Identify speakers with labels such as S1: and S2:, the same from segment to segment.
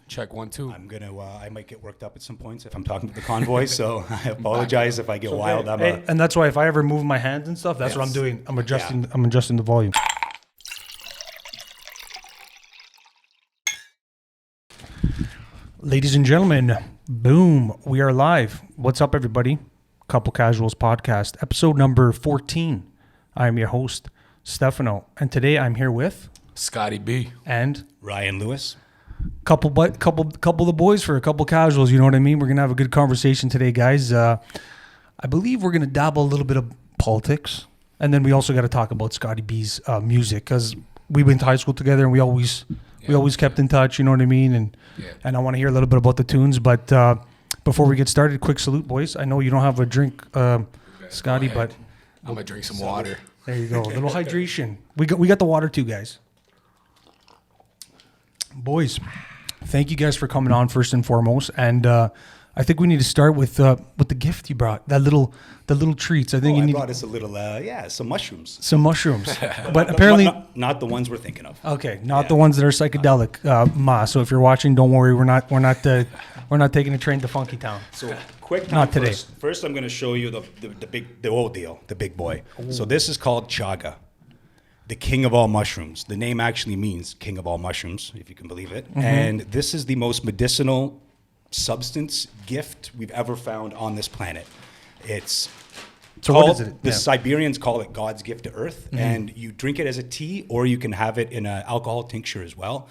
S1: Check 1, 2.
S2: I'm gonna. I might get worked up at some points if I'm talking to the convoy, so I apologize if I get wild.
S3: And that's why if I ever move my hands and stuff, that's what I'm doing. I'm adjusting. Yeah. I'm adjusting the volume. Ladies and gentlemen, boom, we are live. What's up, everybody? Couple Casuals Podcast, episode number 14. I am your host, Stefano, and today I'm here with
S1: Scotty B
S3: and
S2: Ryan Lewis.
S3: Couple of the boys for a couple casuals. You know what I mean? We're gonna have a good conversation today, guys. I believe we're gonna dabble a little bit of politics, and then we also got to talk about Scotty B's music because we went to high school together, and we always kept in touch. You know what I mean? And I want to hear a little bit about the tunes. But before we get started, quick salute, boys. I know you don't have a drink, Scotty, but
S1: I'm gonna drink some water.
S3: There you go, a little hydration. We got the water too, guys. Boys, thank you guys for coming on first and foremost, and I think we need to start with the gift you brought. The little treats. I think
S2: I brought us a little, some mushrooms.
S3: Some mushrooms, but apparently
S2: not the ones we're thinking of.
S3: Okay, not the ones that are psychedelic. So if you're watching, don't worry, we're not taking a train to Funky Town.
S2: So quick,
S3: not today.
S2: First, I'm going to show you the old deal, the big boy. Ooh. So this is called Chaga, the king of all mushrooms. The name actually means king of all mushrooms, if you can believe it. Mm-hmm. And this is the most medicinal substance gift we've ever found on this planet. It's
S3: what is it?
S2: The Siberians call it God's gift to Earth, and you drink it as a tea, or you can have it in an alcohol tincture as well.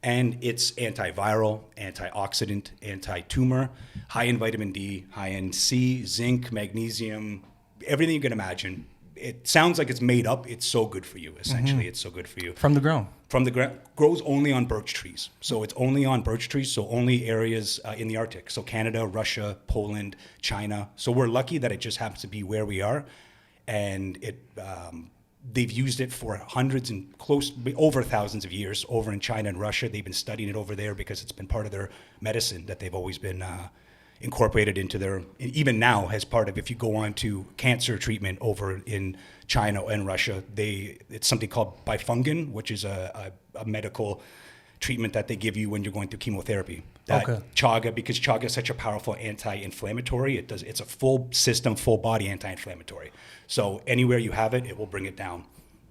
S2: And it's antiviral, antioxidant, anti-tumor, high in vitamin D, high in C, zinc, magnesium, everything you can imagine. It sounds like it's made up. It's so good for you, essentially. It's so good for you.
S3: From the ground?
S2: From the ground. Grows only on birch trees. So it's only on birch trees, so only areas in the Arctic. So Canada, Russia, Poland, China. So we're lucky that it just happens to be where we are. And they've used it for hundreds and over thousands of years over in China and Russia. They've been studying it over there because it's been part of their medicine that they've always been incorporated into their, even now as part of, if you go on to cancer treatment over in China and Russia, it's something called bifungin, which is a medical treatment that they give you when you're going through chemotherapy. Chaga, because Chaga is such a powerful anti-inflammatory, it's a full system, full body anti-inflammatory. So anywhere you have it, it will bring it down.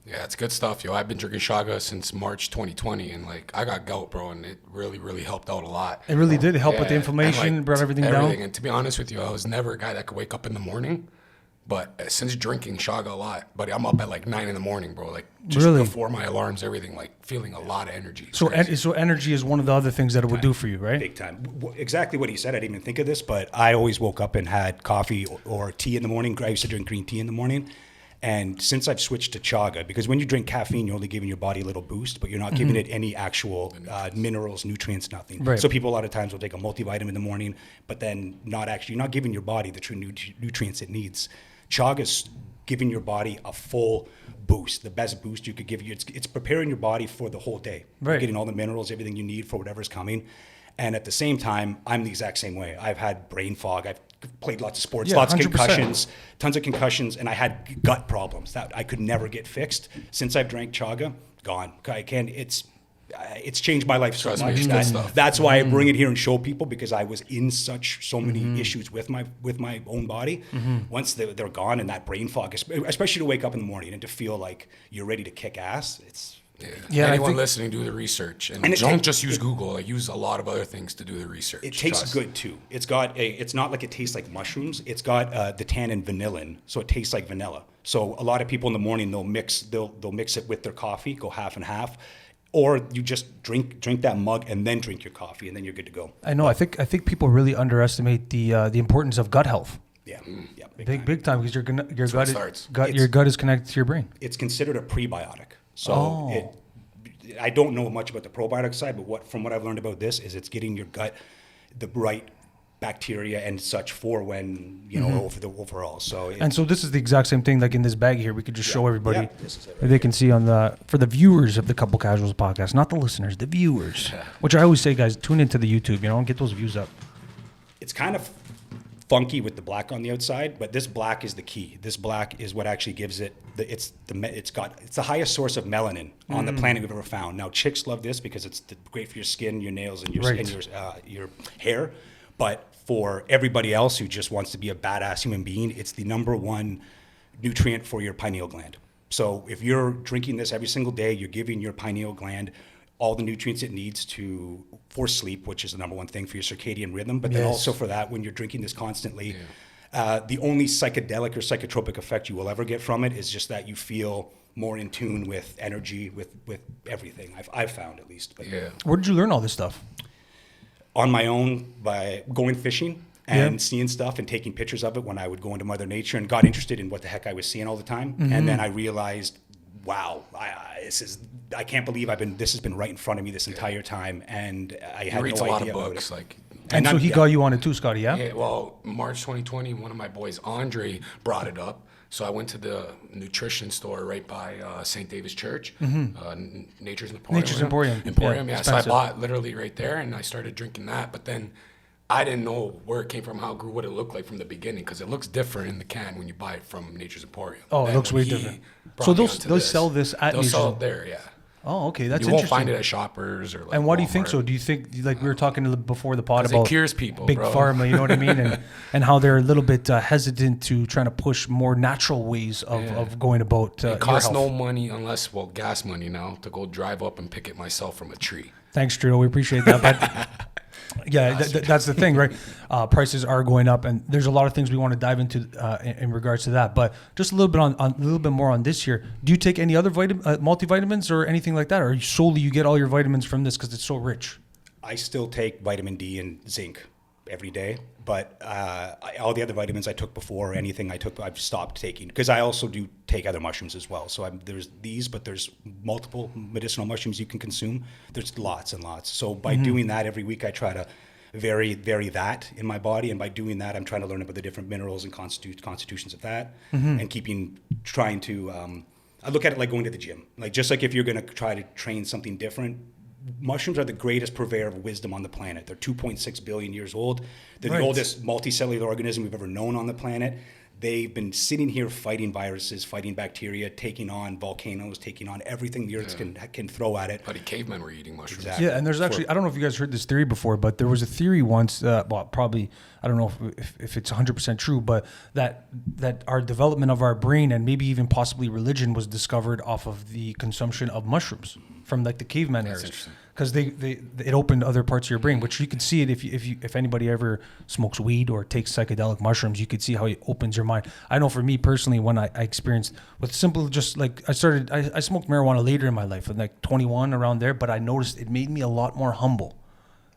S1: Yeah, it's good stuff, yo. I've been drinking Chaga since March 2020, and I got gout, bro, and it really, really helped out a lot.
S3: It really did. It helped with the inflammation, brought everything down.
S1: And to be honest with you, I was never a guy that could wake up in the morning, but since drinking Chaga a lot, buddy, I'm up at 9 in the morning, bro. Just before my alarms, everything, feeling a lot of energy.
S3: So energy is one of the other things that it would do for you, right?
S2: Big time. Exactly what he said. I didn't even think of this, but I always woke up and had coffee or tea in the morning. I used to drink green tea in the morning. And since I've switched to Chaga, because when you drink caffeine, you're only giving your body a little boost, but you're not giving it any actual minerals, nutrients, nothing.
S3: Right.
S2: So people a lot of times will take a multivitamin in the morning, but then you're not giving your body the true nutrients it needs. Chaga's giving your body a full boost, the best boost you could give you. It's preparing your body for the whole day.
S3: Right.
S2: You're getting all the minerals, everything you need for whatever's coming. And at the same time, I'm the exact same way. I've had brain fog. I've played lots of sports, lots of concussions, tons of concussions, and I had gut problems that I could never get fixed. Since I've drank Chaga, gone. It's changed my life so much. That's why I bring it here and show people, because I was in so many issues with my own body. Once they're gone, and that brain fog, especially to wake up in the morning and to feel like you're ready to kick ass, it's.
S1: Yeah, anyone listening, do the research, and don't just use Google. Use a lot of other things to do the research.
S2: It tastes good too. It's not like it tastes like mushrooms. It's got the tannin vanillin, so it tastes like vanilla. So a lot of people in the morning they'll mix it with their coffee, go half and half, or you just drink that mug and then drink your coffee, and then you're good to go.
S3: I know. I think people really underestimate the importance of gut health.
S2: Yeah, yeah,
S3: big time, because your gut is connected to your brain.
S2: It's considered a prebiotic. So I don't know much about the probiotic side, but from what I've learned about this is it's getting your gut the right bacteria and such for when, over the overall. So
S3: this is the exact same thing like in this bag here. We could just show everybody. Yeah, this is it right. They can see for the viewers of the Couple Casuals podcast, not the listeners, the viewers. Which I always say, guys, tune into the YouTube, and get those views up.
S2: It's kind of funky with the black on the outside, but this black is the key. This black is what actually gives it it's the highest source of melanin on the planet we've ever found. Now chicks love this because it's great for your skin, your nails, and your hair. But for everybody else who just wants to be a badass human being, it's the number one nutrient for your pineal gland. So if you're drinking this every single day, you're giving your pineal gland all the nutrients it needs for sleep, which is the number one thing for your circadian rhythm, but then also for that, when you're drinking this constantly, the only psychedelic or psychotropic effect you will ever get from it is just that you feel more in tune with energy, with everything. I've found, at least. But
S3: Where did you learn all this stuff?
S2: On my own, by going fishing and seeing stuff and taking pictures of it when I would go into Mother Nature, and got interested in what the heck I was seeing all the time. And then I realized, wow, I can't believe this has been right in front of me this entire time, and I had no idea.
S1: A lot of books,
S3: and so he got you on it too, Scotty, yeah?
S1: Yeah, well, March 2020, one of my boys, Andre, brought it up. So I went to the nutrition store right by St. David's Church, Nature's Emporium.
S3: Nature's Emporium.
S1: Yeah. So I bought literally right there, and I started drinking that. But then I didn't know where it came from, how it grew, what it looked like from the beginning, because it looks different in the can when you buy it from Nature's Emporium.
S3: Oh, it looks way different. So they'll sell this at
S1: They'll sell it there, yeah.
S3: Oh, okay, that's
S1: interesting. You won't find it at Shoppers or
S3: And why
S1: Walmart.
S3: do you think so? Do you think, like we were talking before the pod
S1: about it cures people,
S3: big pharma, you know what I mean, and how they're a little bit hesitant to trying to push more natural ways of going about
S1: it costs no money unless gas money now to go drive up and pick it myself from a tree.
S3: Thanks, Trudeau. We appreciate that. But yeah, that's the thing, right? Prices are going up, and there's a lot of things we want to dive into in regards to that. But just a little bit a little bit more on this here. Do you take any other multivitamins or anything like that, or solely you get all your vitamins from this because it's so rich?
S2: I still take vitamin D and zinc every day, but all the other vitamins I took before, anything I took, I've stopped taking, because I also do take other mushrooms as well. So there's these, but there's multiple medicinal mushrooms you can consume. There's lots and lots. So by doing that every week, I try to vary that in my body, and by doing that, I'm trying to learn about the different minerals and constitutions of that, and trying to I look at it like going to the gym. Like, just like if you're going to try to train something different, mushrooms are the greatest purveyor of wisdom on the planet. They're 2.6 billion years old. They're the oldest multicellular organism we've ever known on the planet. They've been sitting here fighting viruses, fighting bacteria, taking on volcanoes, taking on everything the earth can throw at it.
S1: Bloody cavemen were eating mushrooms.
S2: Exactly.
S3: Yeah, and there's actually, I don't know if you guys heard this theory before, but there was a theory once, probably, I don't know if it's 100% true, but that our development of our brain and maybe even possibly religion was discovered off of the consumption of mushrooms from like the caveman era, because it opened other parts of your brain, which you can see it if anybody ever smokes weed or takes psychedelic mushrooms, you could see how it opens your mind. I know for me personally, when I experienced with simple, just like I smoked marijuana later in my life, like 21 around there, but I noticed it made me a lot more humble.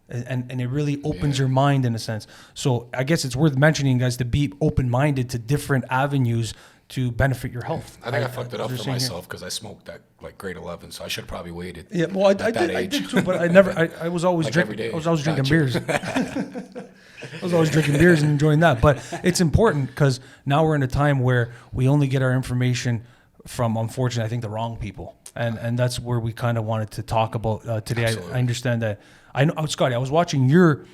S3: And it really opens your mind in a sense. So I guess it's worth mentioning, guys, to be open-minded to different avenues to benefit your health.
S1: I think I fucked it up for myself because I smoked at like grade 11, so I should have probably waited.
S3: Yeah, well, I did too, but I was always
S1: like
S3: drinking. I was always drinking beers. I was always drinking beers and enjoying that. But it's important because now we're in a time where we only get our information from, unfortunately, I think the wrong people, and that's where we kind of wanted to talk about today. I understand that. I know, Scotty, I was watching your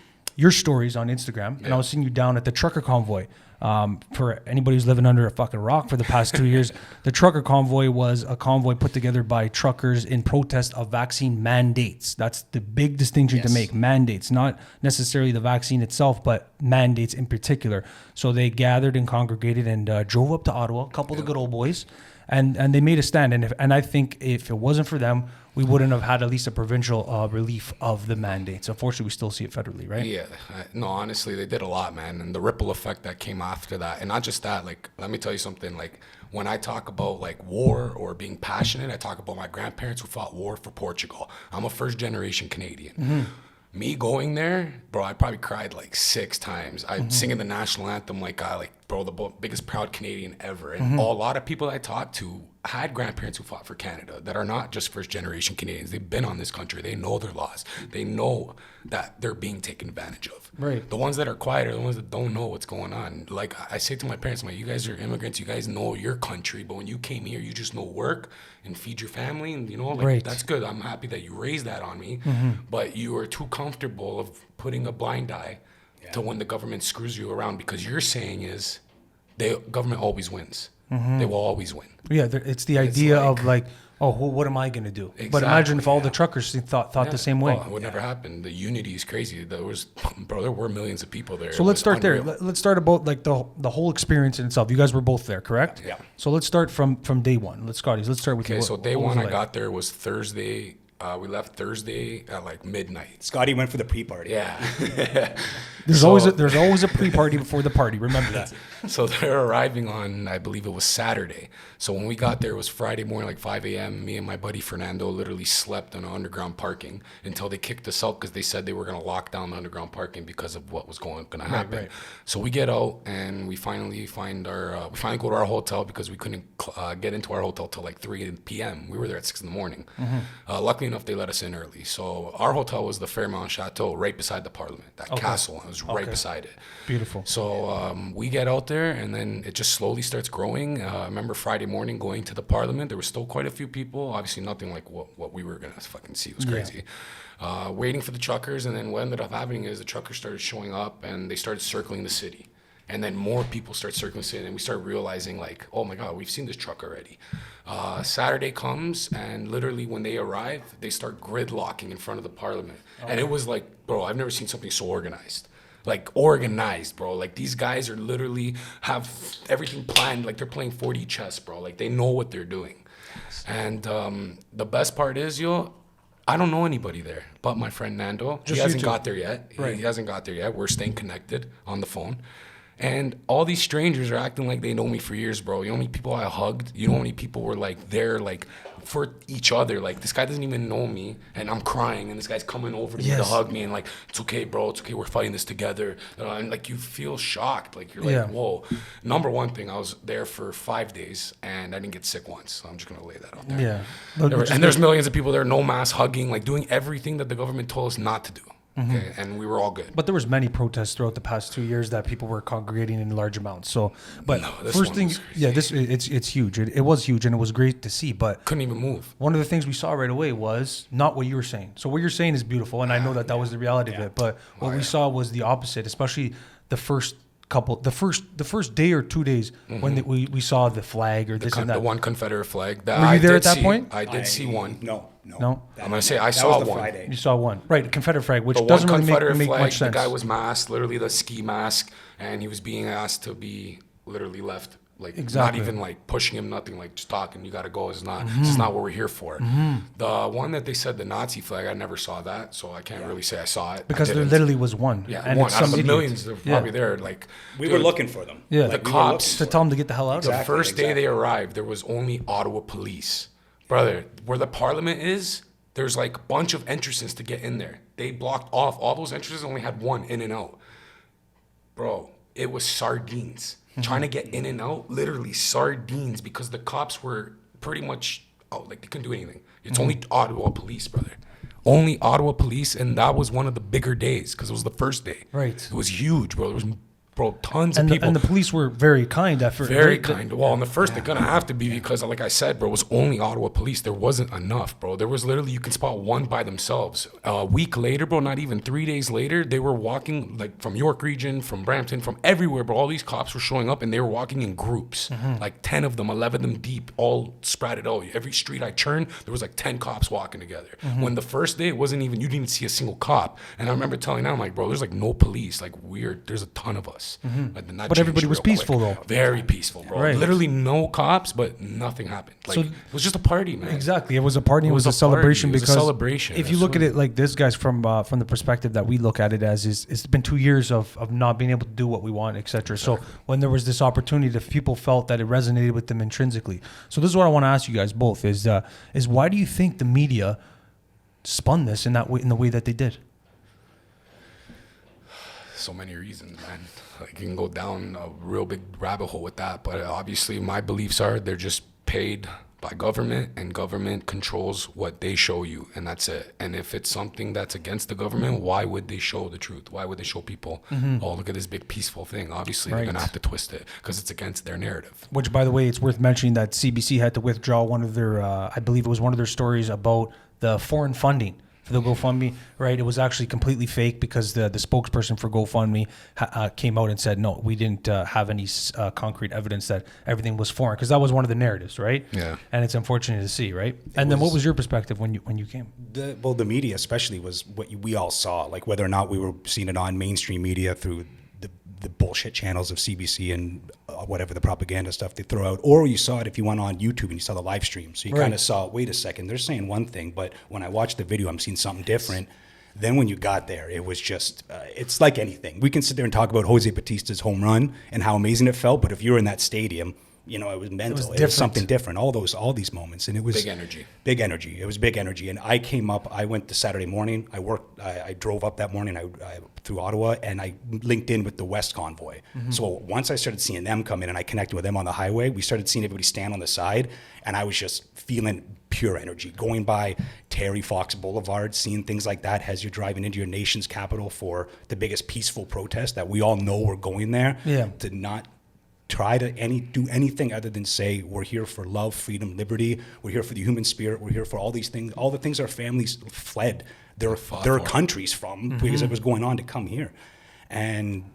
S3: stories on Instagram, and I was seeing you down at the trucker convoy. For anybody who's living under a fucking rock for the past 2 years, the trucker convoy was a convoy put together by truckers in protest of vaccine mandates. That's the big distinction to make. Mandates, not necessarily the vaccine itself, but mandates in particular. So they gathered and congregated and drove up to Ottawa, a couple of the good old boys, and they made a stand. And I think if it wasn't for them, we wouldn't have had at least a provincial relief of the mandates. Unfortunately, we still see it federally, right?
S1: Yeah. No, honestly, they did a lot, man. And the ripple effect that came after that. And not just that, like, let me tell you something. Like, when I talk about, like, war or being passionate, I talk about my grandparents who fought war for Portugal. I'm a first-generation Canadian. Me going there, bro, I probably cried like 6 times. I'm singing the national anthem like the biggest proud Canadian ever. And a lot of people I talked to had grandparents who fought for Canada that are not just first generation Canadians. They've been on this country. They know their laws. They know that they're being taken advantage of.
S3: Right.
S1: The ones that are quiet are the ones that don't know what's going on. Like I say to my parents, I'm like, you guys are immigrants. You guys know your country. But when you came here, you just know work and feed your family. And, you know, like, that's good. I'm happy that you raised that on me. But you were too comfortable of putting a blind eye to when the government screws you around, because you're saying is the government always wins. They will always win.
S3: Yeah, it's the idea of like, oh, well, what am I going to do? But imagine if all the truckers thought the same way.
S1: It would never happen. The unity is crazy. There were millions of people there.
S3: So let's start there. Let's start about like the whole experience in itself. You guys were both there, correct?
S1: Yeah.
S3: So let's start from day one. Let's start with you.
S1: Okay, so day one I got there was Thursday. We left Thursday at like midnight.
S2: Scotty went for the pre-party.
S1: Yeah.
S3: There's always a pre-party before the party. Remember that.
S1: So they're arriving on, I believe it was Saturday. So when we got there, it was Friday morning, like 5 a.m. Me and my buddy Fernando literally slept on underground parking until they kicked us out because they said they were going to lock down the underground parking because of what was going to happen. Right. So we get out and we finally we finally go to our hotel because we couldn't get into our hotel till like 3 p.m. We were there at 6 in the morning. Luckily enough, they let us in early. So our hotel was the Fairmont Chateau right beside the Parliament, that castle. It was right beside it.
S3: Beautiful.
S1: So we get out there and then it just slowly starts growing. I remember Friday morning going to the Parliament. There was still quite a few people. Obviously nothing like what we were going to fucking see. It was crazy. Waiting for the truckers, and then what ended up happening is the truckers started showing up and they started circling the city. And then more people start circling the city, and we start realizing like, oh my God, we've seen this truck already. Saturday comes, and literally when they arrive, they start gridlocking in front of the Parliament. And it was like, bro, I've never seen something so organized. Like organized, bro. Like these guys are literally have everything planned. Like they're playing 4D chess, bro. Like they know what they're doing. And the best part is, I don't know anybody there but my friend Nando. He hasn't got there yet. Right. He hasn't got there yet. We're staying connected on the phone. And all these strangers are acting like they know me for years, bro. You know how many people I hugged? You know how many people were like there, like for each other? Like this guy doesn't even know me, and I'm crying, and this guy's coming over to me to hug me, and like, it's okay, bro. It's okay. We're fighting this together. And like you feel shocked, like you're like, whoa. Number one thing, I was there for 5 days, and I didn't get sick once. So I'm just gonna lay that out there. Yeah. And there's millions of people there, no mask, hugging, like doing everything that the government told us not to do. Okay, and we were all good.
S3: But there was many protests throughout the past 2 years that people were congregating in large amounts. So, but first thing, it's huge. It was huge, and it was great to see. But
S1: couldn't even move.
S3: One of the things we saw right away was not what you were saying. So what you're saying is beautiful, and I know that was the reality of it. But what we saw was the opposite, especially the first day or 2 days when we saw the flag or this and that.
S1: The one Confederate flag.
S3: Were you there at that point?
S1: I did see one.
S2: No.
S3: I'm
S1: gonna say I saw one.
S2: Friday.
S3: You saw one, right? Confederate flag, which
S1: the
S3: doesn't
S1: one
S3: really
S1: Confederate
S3: make
S1: flag,
S3: much sense.
S1: The guy was masked, literally the ski mask, and he was being asked to be literally left. Like not even like pushing him, nothing, like just talking, you gotta go, this is not what we're here for. The one that they said the Nazi flag, I never saw that, so I can't really say I saw it.
S3: Because there literally was one.
S1: Yeah, and one out of the millions that were probably there. Like
S2: we were looking for them.
S3: Yeah.
S1: The cops
S3: to tell them to get the hell out.
S1: The first day they arrived, there was only Ottawa police. Brother, where the Parliament is, there's like a bunch of entrances to get in there. They blocked off all those entrances, only had one in and out. Bro, it was sardines. Trying to get in and out, literally sardines, because the cops were pretty much, like they couldn't do anything. It's only Ottawa police, brother. Only Ottawa police, and that was one of the bigger days because it was the first day.
S3: Right.
S1: It was huge, bro. There was tons of people.
S3: And the police were very kind at first.
S1: Very kind. Well, on the first, they're going to have to be because, like I said, bro, it was only Ottawa police. There wasn't enough, bro. There was literally, you can spot one by themselves. A week later, bro, not even 3 days later, they were walking, like, from York region, from Brampton, from everywhere, bro. All these cops were showing up, and they were walking in groups. Like 10 of them, 11 of them deep, all sprouted out. Every street I turned, there was like 10 cops walking together. When the first day, it wasn't even, you didn't even see a single cop. And I remember telling them, I'm like, bro, there's like no police. Like, there's a ton of us. Like,
S3: but everybody was peaceful, though.
S1: Very peaceful, bro.
S3: Right.
S1: Literally no cops, but nothing happened. Like, it was just a party, man.
S3: Exactly. It was a party. It was a celebration.
S1: It was
S3: because
S1: a celebration.
S3: If you look at it like this, guys, from the perspective that we look at it as, it's been 2 years of not being able to do what we want, etc. So when there was this opportunity, the people felt that it resonated with them intrinsically. So this is what I want to ask you guys both: is why do you think the media spun this in that way, in the way that they did?
S1: So many reasons, man. Like, you can go down a real big rabbit hole with that, but obviously my beliefs are they're just paid by government, and government controls what they show you, and that's it. And if it's something that's against the government, why would they show the truth? Why would they show people, oh, look at this big peaceful thing? Obviously, they're going to have to twist it because it's against their narrative.
S3: Which, by the way, it's worth mentioning that CBC had to withdraw one of their, I believe it was one of their stories about the foreign funding for the GoFundMe, right? It was actually completely fake because the spokesperson for GoFundMe came out and said, no, we didn't have any concrete evidence that everything was foreign, because that was one of the narratives, right?
S1: Yeah.
S3: And it's unfortunate to see, right? And then what was your perspective when you came?
S2: The media especially was what we all saw, like whether or not we were seeing it on mainstream media through the bullshit channels of CBC and whatever the propaganda stuff they throw out, or you saw it if you went on YouTube and you saw the live stream. So you kind of saw, wait a second, they're saying one thing, but when I watched the video, I'm seeing something different. Then when you got there, it was just, it's like anything. We can sit there and talk about Jose Batista's home run and how amazing it felt, but if you're in that stadium, you know, it was mental. It was something different. All these moments, and it was
S1: big energy.
S2: Big energy. It was big energy. And I came up. I went the Saturday morning. I drove up that morning. I through Ottawa, and I linked in with the West Convoy. Mm-hmm. So once I started seeing them come in, and I connected with them on the highway, we started seeing everybody stand on the side, and I was just feeling pure energy. Going by Terry Fox Boulevard, seeing things like that as you're driving into your nation's capital for the biggest peaceful protest that we all know we're going there.
S3: Yeah.
S2: To not try to do anything other than say we're here for love, freedom, liberty. We're here for the human spirit. We're here for all these things, all the things our families fled their countries from because it was going on to come here. And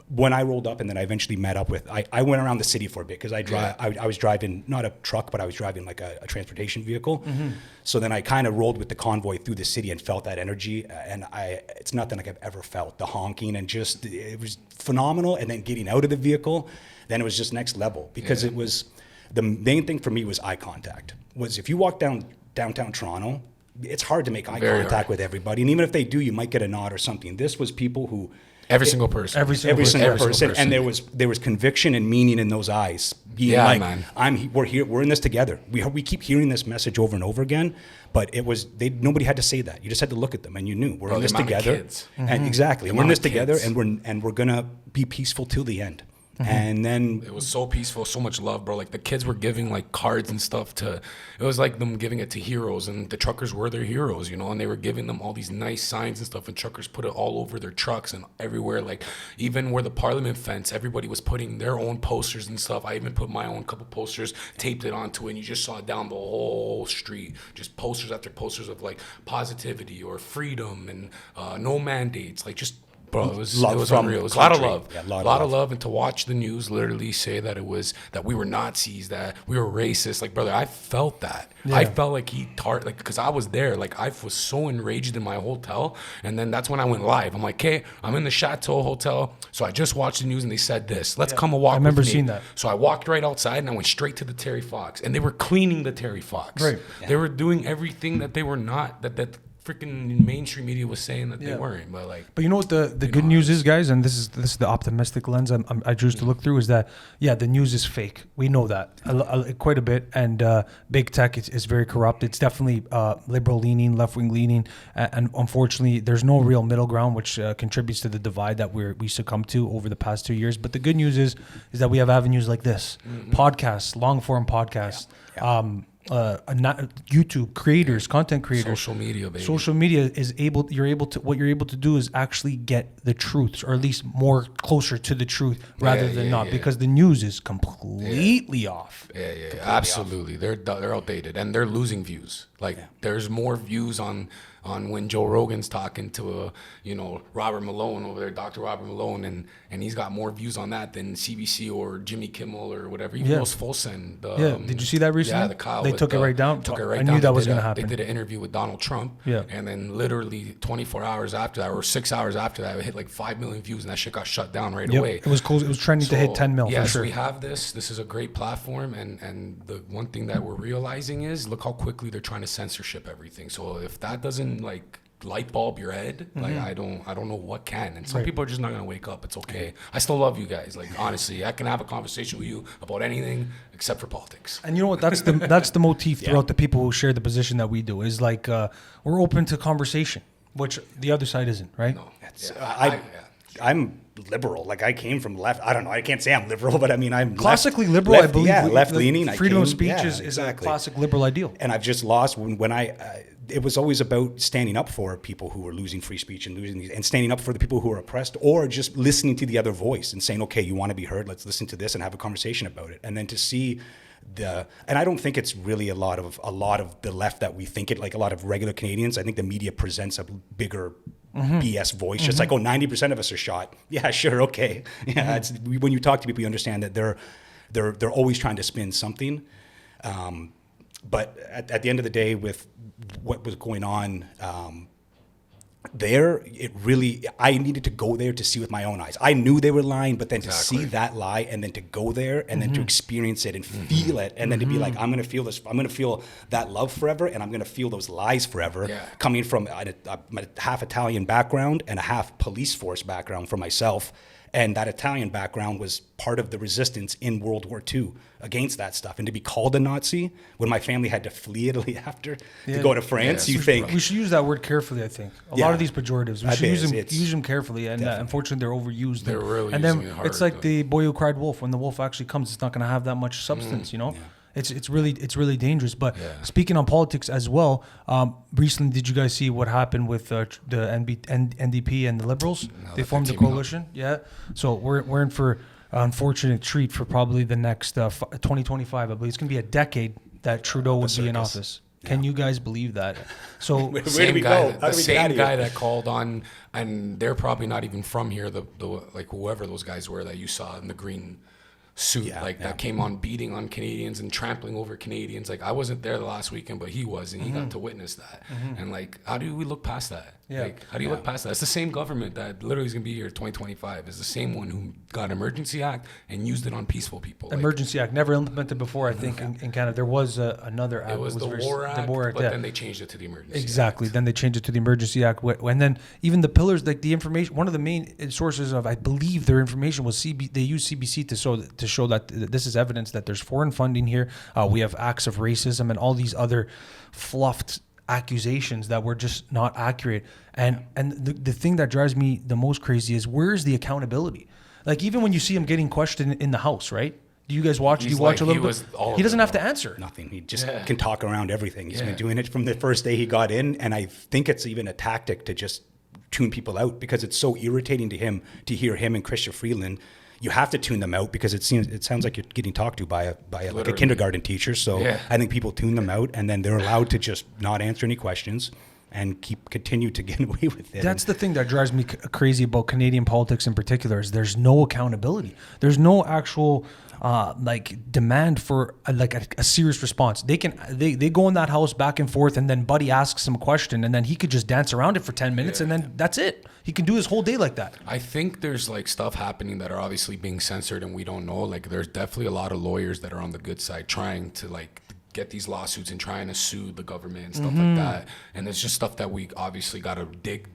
S2: when I rolled up, and then I eventually met up with, I went around the city for a bit because I was driving not a truck, but I was driving like a transportation vehicle. Mm-hmm. So then I kind of rolled with the convoy through the city and felt that energy. And it's nothing like I've ever felt. The honking and just, it was phenomenal. And then getting out of the vehicle, then it was just next level, because it was, the main thing for me was eye contact. Was if you walk downtown Toronto, it's hard to make eye contact with everybody. And even if they do, you might get a nod or something. This was people who,
S1: every single person.
S2: Every single person. And there was conviction and meaning in those eyes. Being like, man. We're here. We're in this together. We keep hearing this message over and over again, but it was nobody had to say that. You just had to look at them, and you knew we're in this together.
S1: Mm-hmm.
S2: And exactly, we're in this together, and we're gonna be peaceful till the end. Mm-hmm. And then
S1: it was so peaceful, so much love, bro. Like the kids were giving like cards and stuff it was like them giving it to heroes, and the truckers were their heroes, you know, and they were giving them all these nice signs and stuff, and truckers put it all over their trucks and everywhere. Like even where the Parliament fence, everybody was putting their own posters and stuff. I even put my own couple posters, taped it onto it, and you just saw it down the whole street, just posters after posters of like positivity or freedom and no mandates, like just. Bro, it was unreal. It was a lot of love. Yeah, a lot of love. And to watch the news literally say that that we were Nazis, that we were racist. Like, brother, I felt that. Yeah. I felt like because I was there. Like, I was so enraged in my hotel. And then that's when I went live. I'm like, hey, I'm in the Chateau Hotel. So I just watched the news and they said this. Let's come and walk with me. I remember seeing that. So I walked right outside and I went straight to the Terry Fox. And they were cleaning the Terry Fox. Right. Yeah. They were doing everything that they were not, that freaking mainstream media was saying that they weren't, but
S3: you know what the good news is, guys, and this is the optimistic lens I choose to look through, is that the news is fake. We know that quite a bit, and big tech is very corrupt. It's definitely liberal leaning, left wing leaning, and unfortunately, there's no real middle ground, which contributes to the divide that we succumb to over the past 2 years. But the good news is that we have avenues like this, podcasts, long form podcasts. YouTube creators, content creators,
S1: social media, baby.
S3: Social media you're able to do is actually get the truth, or at least more closer to the truth rather than not, because the news is completely off.
S1: Absolutely. They're outdated and they're losing views. Like there's more views on when Joe Rogan's talking to Robert Malone over there, Dr. Robert Malone, and he's got more views on that than CBC or Jimmy Kimmel or whatever. Even those Folsen.
S3: Did you see that recently?
S1: Yeah, the Kyle.
S3: They took it right down. I knew that was going to happen.
S1: They did an interview with Donald Trump. Yeah. And then literally 24 hours after that, or 6 hours after that, it hit like 5 million views, and that shit got shut down right away.
S3: It was close. It was trending to hit 10 mil for sure.
S1: So we have this. This is a great platform, and the one thing that we're realizing is look how quickly they're trying to censorship everything. So if that doesn't like light bulb your head, like I don't know what can. And some people are just not gonna wake up. It's okay. I still love you guys. Like honestly, I can have a conversation with you about anything except for politics.
S3: And you know what? That's the motif throughout the people who share the position that we do, is like we're open to conversation, which the other side isn't, right?
S2: No. I'm liberal. Like I came from left. I don't know. I can't say I'm liberal, but I mean I'm
S3: classically liberal. I believe
S2: left leaning.
S3: Freedom of speech is a classic liberal ideal.
S2: And I've just lost when I. It was always about standing up for people who were losing free speech and standing up for the people who are oppressed, or just listening to the other voice and saying, okay, you want to be heard? Let's listen to this and have a conversation about it. And then to see and I don't think it's really a lot of the left that we think it, like a lot of regular Canadians. I think the media presents a bigger BS voice, just like, 90% of us are shot. Yeah, sure, okay. Yeah, when you talk to people, you understand that they're always trying to spin something. But at the end of the day, with what was going on there, I needed to go there to see with my own eyes. I knew they were lying, but then to see that lie and then to go there and then to experience it and feel it and then to be like, I'm going to feel this, I'm going to feel that love forever and I'm going to feel those lies forever, coming from a half Italian background and a half police force background for myself. And that Italian background was part of the resistance in World War II against that stuff. And to be called a Nazi when my family had to flee Italy after to go to France, you think...
S3: We should use that word carefully, I think. A lot of these pejoratives, we should use them carefully. And unfortunately, they're overused.
S1: They're really
S3: and
S1: using
S3: then
S1: it hard.
S3: it's like the boy who cried wolf. When the wolf actually comes, it's not going to have that much substance, you know? Yeah. It's really dangerous. But speaking on politics as well, recently did you guys see what happened with the NDP and the Liberals? They formed a coalition. Yeah. So we're in for an unfortunate treat for probably the next 2025. I believe it's going to be a decade that Trudeau would be in office. Can you guys believe that? So
S2: where do we go?
S1: The same guy that called on, and they're probably not even from here. The like whoever those guys were that you saw in the green suit, that came on beating on Canadians and trampling over Canadians. Like, I wasn't there the last weekend, but he was, and he got to witness that. And like, how do we look past that? Like, how do you look past that? It's the same government that literally is going to be here 2025. It's the same one who got Emergency Act and used it on peaceful people.
S3: Emergency Act, never implemented before, I think, in Canada. There was another act.
S1: It was the War Act, but then they changed it to the Emergency Act.
S3: Then they changed it to the Emergency Act. And then even the pillars, like the information, one of the main sources of, I believe, their information was they used CBC to show that this is evidence that there's foreign funding here. We have acts of racism and all these other fluffed accusations that were just not accurate. And the thing that drives me the most crazy is, where's the accountability? Like, even when you see him getting questioned in the House, right? Do you guys watch? Do you watch a little bit? He doesn't have to answer.
S2: Nothing. He just can talk around everything. He's been doing it from the first day he got in. And I think it's even a tactic to just tune people out, because it's so irritating to him to hear him and Chrystia Freeland. You have to tune them out because it sounds like you're getting talked to by like a kindergarten teacher. So I think people tune them out, and then they're allowed to just not answer any questions and continue to get away with it.
S3: That's the thing that drives me crazy about Canadian politics in particular, is there's no accountability. There's no actual demand for a serious response. They go in that house back and forth, and then Buddy asks some question, and then he could just dance around it for 10 minutes, and then that's it. He can do his whole day like that.
S1: I think there's like stuff happening that are obviously being censored and we don't know. Like, there's definitely a lot of lawyers that are on the good side trying to like get these lawsuits and trying to sue the government and stuff like that. And there's just stuff that we obviously got to dig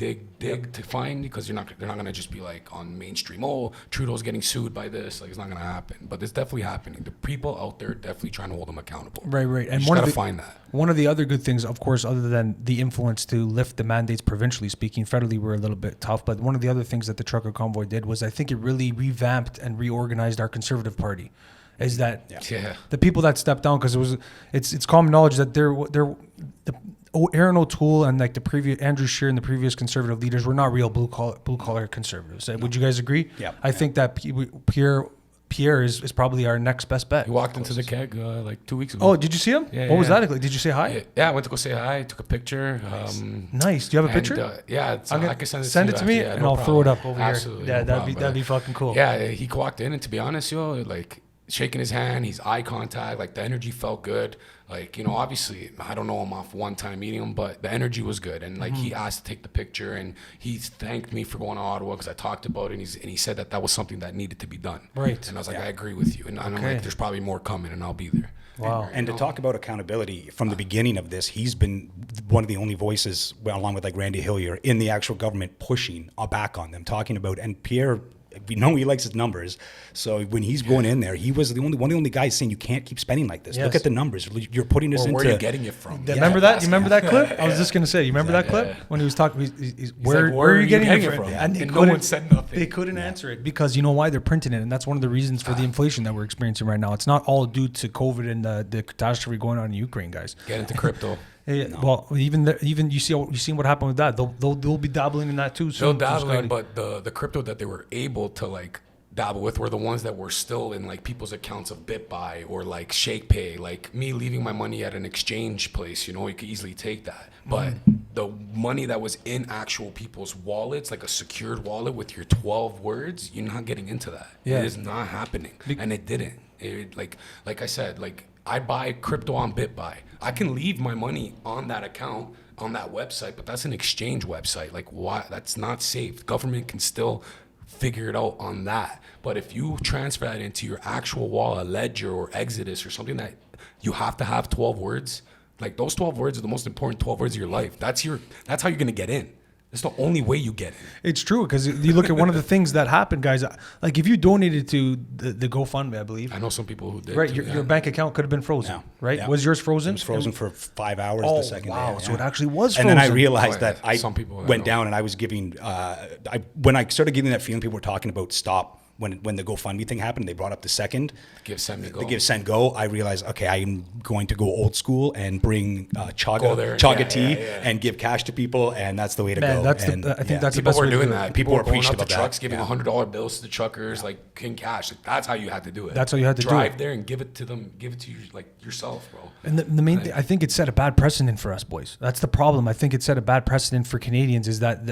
S1: to find, because they're not going to just be like on mainstream, oh, Trudeau's getting sued by this. Like, it's not going to happen. But it's definitely happening. The people out there definitely trying to hold them accountable.
S3: Right.
S1: And you got to find that.
S3: One of the other good things, of course, other than the influence to lift the mandates provincially speaking, federally we're a little bit tough, but one of the other things that the Trucker Convoy did was, I think it really revamped and reorganized our Conservative Party. Is that the people that stepped down, because it's common knowledge that Aaron O'Toole and like the previous Andrew Scheer and the previous Conservative leaders were not real blue collar Conservatives. Would you guys agree?
S2: Yeah.
S3: I think that Pierre is probably our next best bet.
S1: He walked into the keg like 2 weeks ago.
S3: Oh, did you see him?
S1: Yeah.
S3: What was that like? Did you say hi?
S1: Yeah, I went to go say hi. Took a picture.
S3: Nice. Do you have a picture?
S1: I can send it to you.
S3: Send it to me, and I'll throw it up over
S1: Absolutely,
S3: here. Yeah, that'd be fucking cool.
S1: Yeah, he walked in, and to be honest, like, shaking his hand, he's eye contact, like the energy felt good. Like, obviously I don't know him off one time meeting him, but the energy was good. And like he asked to take the picture, and he thanked me for going to Ottawa because I talked about it, and he said that was something that needed to be done.
S3: Right.
S1: And I was like, I agree with you. And I'm like, there's probably more coming, and I'll be there.
S3: Wow.
S2: And to talk about accountability from the beginning of this, he's been one of the only voices, along with like Randy Hillier, in the actual government pushing back on them, talking about, and Pierre, we know he likes his numbers. So when he's going in there, he was one of the only guys saying, you can't keep spending like this. Yes. Look at the numbers. You're putting this into...
S1: Where are you getting it from?
S3: Remember that? You remember that clip? I was just going to say, you remember that clip? When he was talking, where are you getting it from?
S1: And no one said nothing.
S3: They couldn't answer it, because you know why? They're printing it. And that's one of the reasons for the inflation that we're experiencing right now. It's not all due to COVID and the catastrophe going on in Ukraine, guys.
S1: Get into crypto.
S3: Well, even you see what happened with that. They'll be dabbling in that too.
S1: They'll dabbling, but the crypto that they were able to dabble with were the ones that were still in like people's accounts of BitBuy or like ShakePay. Like me leaving my money at an exchange place, you know, you could easily take that. But the money that was in actual people's wallets, like a secured wallet with your 12 words, you're not getting into that.
S3: Yeah.
S1: It is not happening. And it didn't. It, like I said, like I buy crypto on BitBuy. I can leave my money on that account, on that website, but that's an exchange website. Like why? That's not safe. The government can still figure it out on that. But if you transfer that into your actual wallet, Ledger or Exodus or something that you have to have 12 words, like those 12 words are the most important 12 words of your life. That's how you're going to get in. It's the only way you get in.
S3: It's true, because you look at one of the things that happened, guys. Like if you donated to the GoFundMe, I believe.
S1: I know some people who did.
S3: Right,
S1: too,
S3: your bank account could have been frozen,
S2: Yeah.
S3: right?
S2: Yeah.
S3: Was yours frozen?
S2: It was frozen for 5 hours
S3: Oh,
S2: the second
S3: wow.
S2: day.
S3: So it actually was
S2: And
S3: frozen.
S2: then I realized
S1: Oh, yeah.
S2: that I
S1: Some people, I
S2: went
S1: know.
S2: down and I was giving, when I started getting that feeling, people were talking about stop. When the GoFundMe thing happened, they brought up the second.
S1: Give, send, me, go.
S2: The give, send, go. I realized, okay, I'm going to go old school and bring
S1: Go
S2: Chaga
S1: there.
S2: tea
S1: Yeah.
S2: and give cash to people, and that's the way to
S3: Man,
S2: go.
S3: that's
S2: And,
S3: I think that's the
S1: People
S3: best
S1: were
S3: way to
S1: doing
S3: do it.
S1: that.
S2: People
S1: People
S2: were
S1: were going
S2: appreciative
S1: up to
S2: of that.
S1: trucks, giving
S2: Yeah.
S1: $100 bills to the truckers, like King Cash. Like, that's how you had to do it.
S3: That's how you had to do
S1: Drive
S3: it.
S1: there and give it to them. Give it to you, like yourself, bro.
S3: And the main thing, I think it set a bad precedent for us, boys. That's the problem. I think it set a bad precedent for Canadians, is that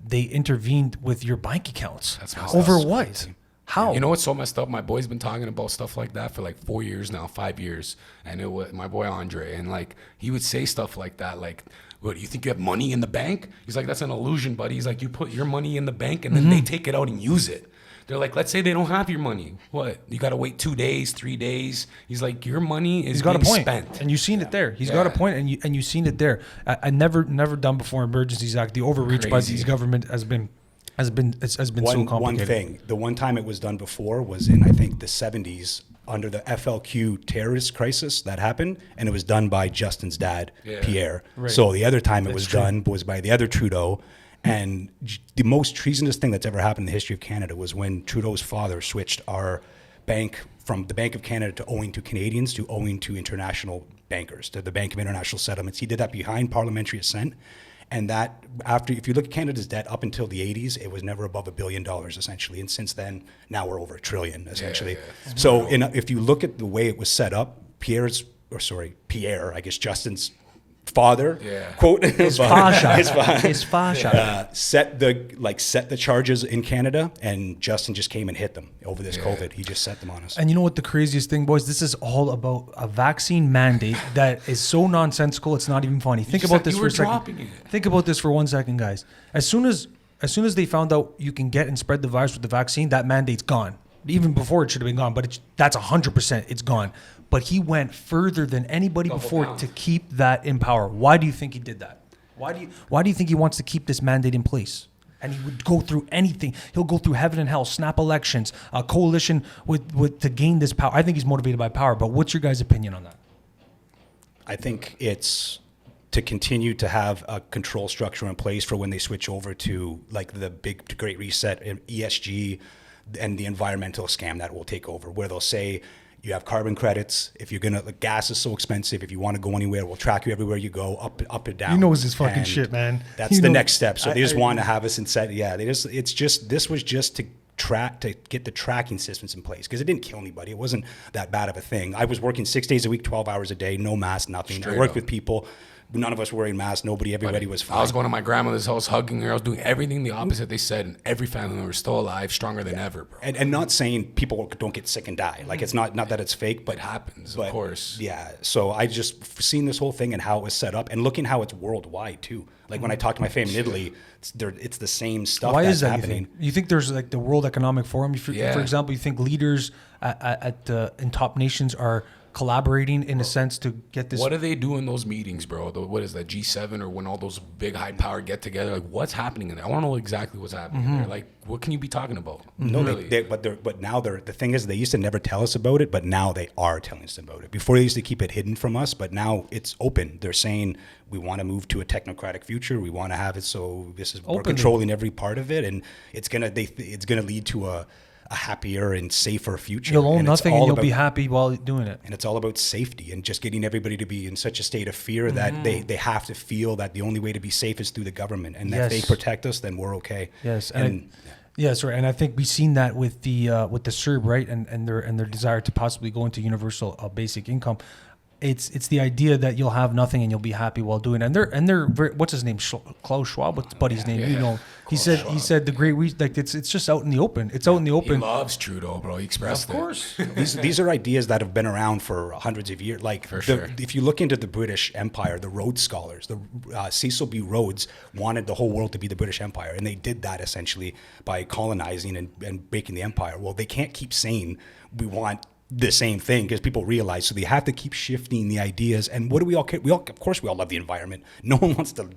S3: they intervened with your bank accounts.
S1: That's messed
S3: over
S1: up.
S3: what? How?
S1: You know what's so messed up? My boy's been talking about stuff like that for like 4 years now, 5 years. And it was my boy Andre, and like he would say stuff like that, like, "What, you think you have money in the bank?" He's like, "That's an illusion, buddy." He's like, "You put your money in the bank and then they take it out and use it." They're like, "Let's say they don't have your money. What? You got to wait 2 days, 3 days." He's like, "Your money is
S3: He's got a
S1: being
S3: point,
S1: spent."
S3: and you've seen it there. He's got a
S1: Yeah.
S3: point, and you've seen it there. I never done before Emergencies Act. The overreach by
S1: Crazy.
S3: these government has been so complicated.
S2: One thing, the one time it was done before was in, I think, the 70s under the FLQ terrorist crisis that happened, and it was done by Justin's dad,
S1: Yeah.
S2: Pierre.
S3: Right.
S2: So the other time it
S3: That's
S2: was
S3: true.
S2: done was by the other Trudeau. And the most treasonous thing that's ever happened in the history of Canada was when Trudeau's father switched our bank from the Bank of Canada to owing to Canadians to owing to international bankers, to the Bank of International Settlements. He did that behind parliamentary assent. And that, after, if you look at Canada's debt up until the 80s, it was never above $1 billion, essentially. And since then, now we're over $1 trillion, essentially.
S1: yeah.
S2: So if you look at the way it was set up, Pierre, I guess Justin's father,
S1: Yeah.
S2: quote,
S3: His fascia.
S2: his set the charges in Canada, and Justin just came and hit them over this COVID. He just set them on us.
S3: And you know what the craziest thing, boys? This is all about a vaccine mandate that is so nonsensical, it's not even funny. Think
S1: just
S3: about
S1: said
S3: this
S1: you
S3: for
S1: were
S3: a second.
S1: dropping it.
S3: Think about this for 1 second, guys. As soon as they found out you can get and spread the virus with the vaccine, that mandate's gone. Even before, it should have been gone, but that's 100%, it's gone. But he went further than anybody
S1: Double
S3: before
S1: down.
S3: to keep that in power. Why do you think he did that? Why do you think he wants to keep this mandate in place? And he would go through anything. He'll go through heaven and hell, snap elections, a coalition with to gain this power. I think he's motivated by power. But what's your guys' opinion on that?
S2: I think it's to continue to have a control structure in place for when they switch over to like the big Great Reset and ESG and the environmental scam that will take over, where they'll say you have carbon credits. If you're gonna, like, gas is so expensive. If you want to go anywhere, we'll track you everywhere you go, up and down.
S3: He knows his fucking
S2: And
S3: shit, man.
S2: That's
S3: He
S2: the
S3: knows-
S2: next step. So they just want to have us in set. Yeah, this was just to get the tracking systems in place, because it didn't kill anybody. It wasn't that bad of a thing. I was working 6 days a week, 12 hours a day, no mask, nothing.
S1: Straight
S2: I worked
S1: up.
S2: with people. None of us were wearing masks. Everybody was fine.
S1: I was going to my grandmother's house, hugging her. I was doing everything the opposite they said, and every family member was still alive, stronger than ever, bro.
S2: And not saying people don't get sick and die. Like, it's not that it's fake, but
S1: It happens,
S2: but,
S1: of course.
S2: Yeah. So I just seen this whole thing and how it was set up, and looking how it's worldwide too. Like when I talk to my family in Italy, it's the same stuff.
S3: Why
S2: that's
S3: is that?
S2: happening.
S3: You think there's like the World Economic Forum? For
S1: Yeah.
S3: example, you think leaders in top nations are collaborating in a sense to get this?
S1: What do they do in those meetings, bro? What is that, G7, or when all those big high power get together? Like, what's happening in there? I want to know exactly what's happening in there. Like, what can you be talking about?
S2: No,
S1: really?
S2: but now the thing is, they used to never tell us about it, but now they are telling us about it. Before, they used to keep it hidden from us, but now it's open. They're saying we want to move to a technocratic future. We want to have it so we're
S3: Openly.
S2: controlling every part of it, and it's gonna lead to a happier and safer future.
S3: You'll own
S2: And it's
S3: nothing
S2: all
S3: and you'll
S2: about-
S3: be happy while doing it.
S2: And it's all about safety and just getting everybody to be in such a state of fear that they have to feel that the only way to be safe is through the government, and that if
S3: Yes.
S2: they protect us, then we're okay.
S3: Yes,
S2: And
S3: Yes, right, and I think we've seen that with the CERB, right, and their desire to possibly go into universal basic income. It's the idea that you'll have nothing and you'll be happy while doing it. And they're very, what's his name, Klaus Schwab, what's Buddy's name? You know, he said the great like it's just out in the open. It's out in the open.
S1: He loves Trudeau, bro. He expressed
S3: Of course.
S2: These are ideas that have been around for hundreds of years. Like
S1: sure.
S2: If you look into the British Empire, the Rhodes scholars, the Cecil B. Rhodes wanted the whole world to be the British Empire, and they did that essentially by colonizing and breaking the empire. Well, they can't keep saying we want the same thing because people realize, so they have to keep shifting the ideas. And what do we all care? Of course we all love the environment. No one wants to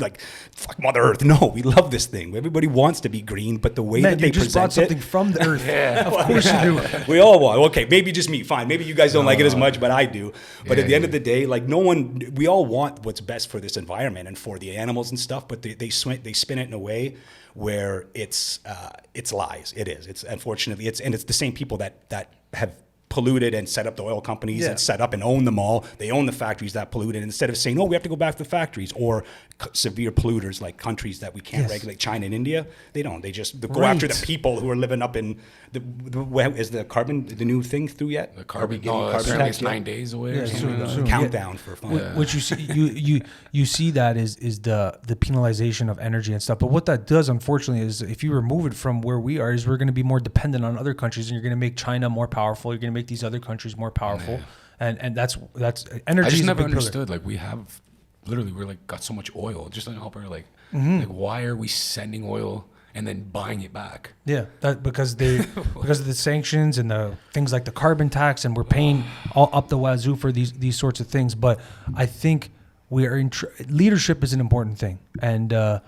S2: like fuck Mother Earth. No, we love this thing. Everybody wants to be green, but the way that they
S3: just brought
S2: present
S3: something from the earth.
S2: Yeah,
S3: of course you do.
S2: We all want. Okay, maybe just me. Fine. Maybe you guys don't like it as much, but I do. But at the end of the day, like we all want what's best for this environment and for the animals and stuff. But they spin it in a way where it's lies. It is. It's unfortunately it's the same people that have polluted and set up the oil companies and set up and own them all. They own the factories that polluted. Instead of saying, no, we have to go back to the factories, or severe polluters like countries that we can't regulate, China and India, they don't. They just go after the people who are living up in is the carbon, the new thing through yet?
S1: The carbon,
S2: carbon
S1: tax, 9 days away. Or
S3: soon.
S2: Countdown for fun.
S3: What you see, you see that is the penalization of energy and stuff. But what that does, unfortunately, is if you remove it from where we are, is we're going to be more dependent on other countries, and you're going to make China more powerful. You're going to make these other countries more powerful, and that's energy.
S1: I just
S3: is
S1: never
S3: a big
S1: understood. Like we're like got so much oil. Just like help her. Like why are we sending oil and then buying it back?
S3: Yeah, that because of the sanctions and the things like the carbon tax, and we're paying all up the wazoo for these sorts of things. But I think we are leadership is an important thing, and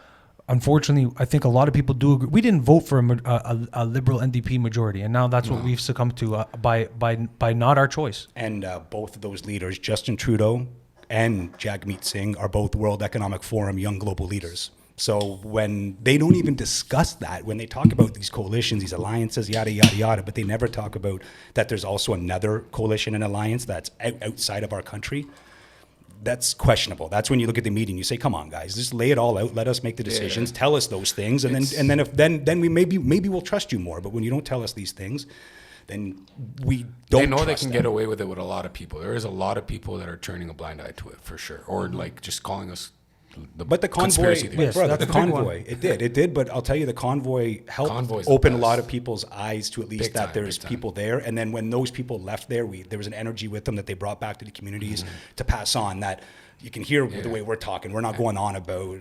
S3: unfortunately, I think a lot of people do agree. We didn't vote for a liberal NDP majority, and now that's what we've succumbed to by not our choice.
S2: And both of those leaders, Justin Trudeau and Jagmeet Singh, are both World Economic Forum young global leaders. So when they don't even discuss that, when they talk about these coalitions, these alliances, yada, yada, yada, but they never talk about that there's also another coalition and alliance that's outside of our country, that's questionable. That's when you look at the meeting, you say, come on, guys, just lay it all out. Let us make the decisions. Tell us those things. And then we maybe we'll trust you more. But when you don't tell us these things, then we don't.
S1: They know they
S2: trust
S1: can
S2: them.
S1: get away with it with a lot of people. There is a lot of people that are turning a blind eye to it for sure, or like just calling us.
S2: But the convoy,
S1: conspiracy theories.
S2: brother,
S3: that's
S2: the
S3: the big
S2: convoy, it did. But I'll tell you, the convoy helped open a lot of people's eyes to at least that there's people there. And then when those people left there, there was an energy with them that they brought back to the communities to pass on. That you can hear the way we're talking. We're not going on about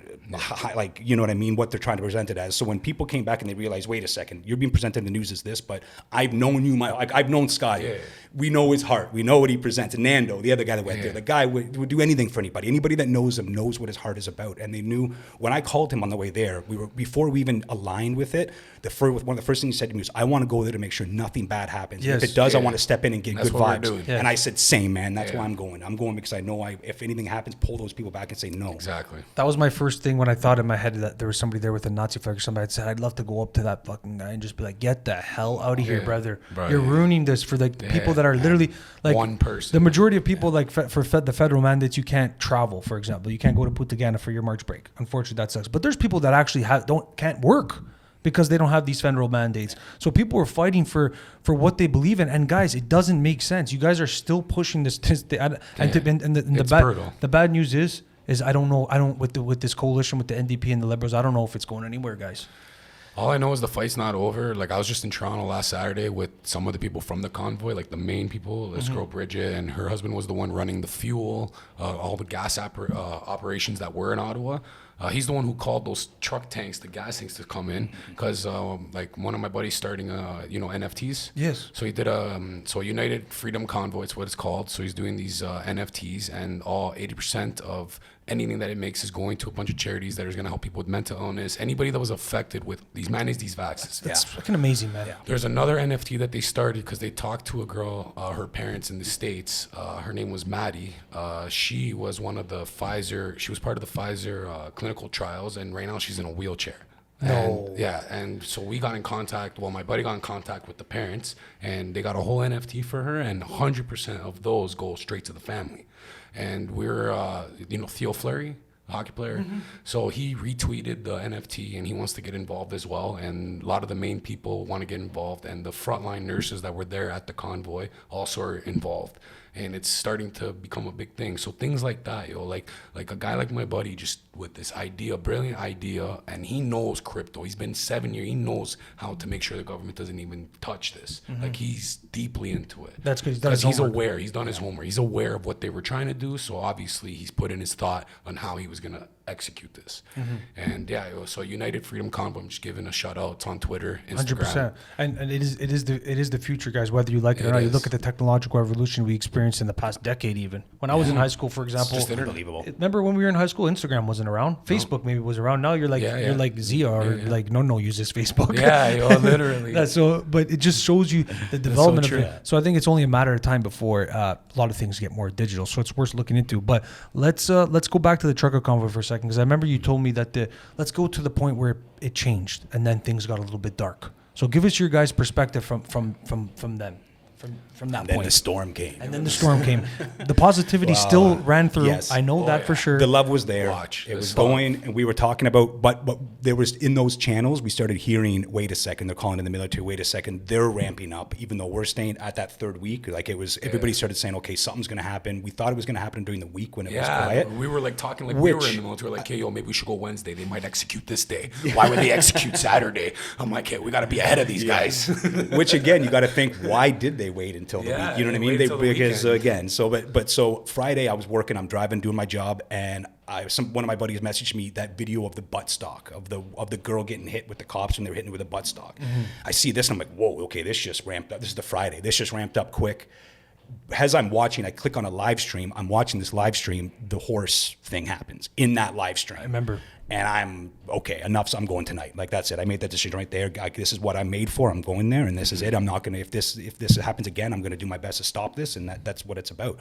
S2: like, you know what I mean, what they're trying to present it as. So when people came back and they realized, wait a second, you're being presented in the news as this, but I've known you, I've known Scotty. Yeah. We know his heart. We know what he presents. And Nando, the other guy that went there, the guy would do anything for anybody. Anybody that knows him knows what his heart is about. And they knew when I called him on the way there, before we even aligned with it, one of the first things he said to me was, I want to go there to make sure nothing bad happens. Yes. If it does, I want to step in and get good vibes. And I said, same, man. That's why I'm going. I'm going because I know if anything happens, pull those people back and say no.
S1: Exactly.
S3: That was my first thing when I thought in my head that there was somebody there with a Nazi flag or somebody. I said, I'd love to go up to that fucking guy and just be like, get the hell out of here, brother. You're ruining this for like the people that are literally like
S1: one person.
S3: The majority of people, like for the federal mandates, you can't travel, for example. You can't go to Punta Cana for your March break. Unfortunately, that sucks. But there's people that actually can't work because they don't have these federal mandates. So people are fighting for what they believe in. And guys, it doesn't make sense. You guys are still pushing this. The bad news is I don't know. With this coalition with the NDP and the Liberals, I don't know if it's going anywhere, guys.
S1: All I know is the fight's not over. Like I was just in Toronto last Saturday with some of the people from the convoy, like the main people. This girl Bridget and her husband was the one running the fuel, all the gas operations that were in Ottawa. He's the one who called those truck tanks, the gas tanks, to come in because like one of my buddies starting NFTs.
S3: Yes.
S1: So he did a United Freedom Convoy. It's what it's called. So he's doing these NFTs, and all 80% of anything that it makes is going to a bunch of charities that are going to help people with mental illness. Anybody that was affected with these mandates, these vaccines.
S3: That's fucking amazing, man. Yeah.
S1: There's another NFT that they started because they talked to a girl, her parents in the States. Her name was Maddie. She was one of the Pfizer. She was part of the Pfizer clinical trials, and right now she's in a wheelchair.
S3: No.
S1: And so we got in contact. Well, my buddy got in contact with the parents, and they got a whole NFT for her, and 100% of those go straight to the family. And we're, Theo Fleury, hockey player. So he retweeted the NFT and he wants to get involved as well. And a lot of the main people want to get involved, and the frontline nurses that were there at the convoy also are involved. And it's starting to become a big thing. So things like that, like a guy like my buddy, just with this idea, brilliant idea, and he knows crypto. He's been 7 years. He knows how to make sure the government doesn't even touch this. Like, he's deeply into it.
S3: That's because
S1: he's aware. He's done his homework. He's aware of what they were trying to do. So obviously he's put in his thought on how he was going to execute this. And so United Freedom Convoy, I'm just giving a shout out. It's on Twitter, Instagram.
S3: 100%. And it is the future, guys, whether you like it or not. You look at the technological revolution we experienced in the past decade. Even when I was in high school, for example,
S2: It's just unbelievable.
S3: remember when we were in high school, Instagram wasn't around, Facebook maybe was around. Now you're like you're like Zia or like no uses Facebook.
S1: Literally.
S3: But it just shows you the development
S1: so
S3: of it. So I think it's only a matter of time before a lot of things get more digital. So it's worth looking into. But let's go back to the trucker convoy for a second, because I remember you told me that let's go to the point where it changed and then things got a little bit dark. So give us your guys' perspective from them. From that
S2: And
S3: point.
S2: then the storm came.
S3: And then the storm came. The positivity still ran through.
S2: Yes.
S3: I know that for sure.
S2: The love was there. It was
S1: stuff.
S2: going, and we were talking about, but there was, in those channels, we started hearing, wait a second, they're calling in the military, wait a second, they're ramping up, even though we're staying at that third week. Like, it was, everybody started saying, okay, something's going to happen. We thought it was going to happen during the week when it was quiet.
S1: We were like talking like we were in the military, like, hey, maybe we should go Wednesday. They might execute this day. Why would they execute Saturday? I'm like, hey, we got to be ahead of these guys.
S2: Which, again, you got to think, why did they wait until the week? You know what I mean? Because again, so Friday I was working, I'm driving, doing my job, and one of my buddies messaged me that video of the butt stock of the girl getting hit with the cops when they were hitting her with a butt stock. I see this and I'm like, whoa, okay, this just ramped up. This is the Friday. This just ramped up quick. As I'm watching, I click on a live stream. I'm watching this live stream. The horse thing happens in that live stream. I
S3: remember.
S2: And I'm, okay, enough, so I'm going tonight. Like, that's it. I made that decision right there. This is what I'm made for. I'm going there, and this is it. I'm not going to, if this happens again, I'm going to do my best to stop this, and that's what it's about.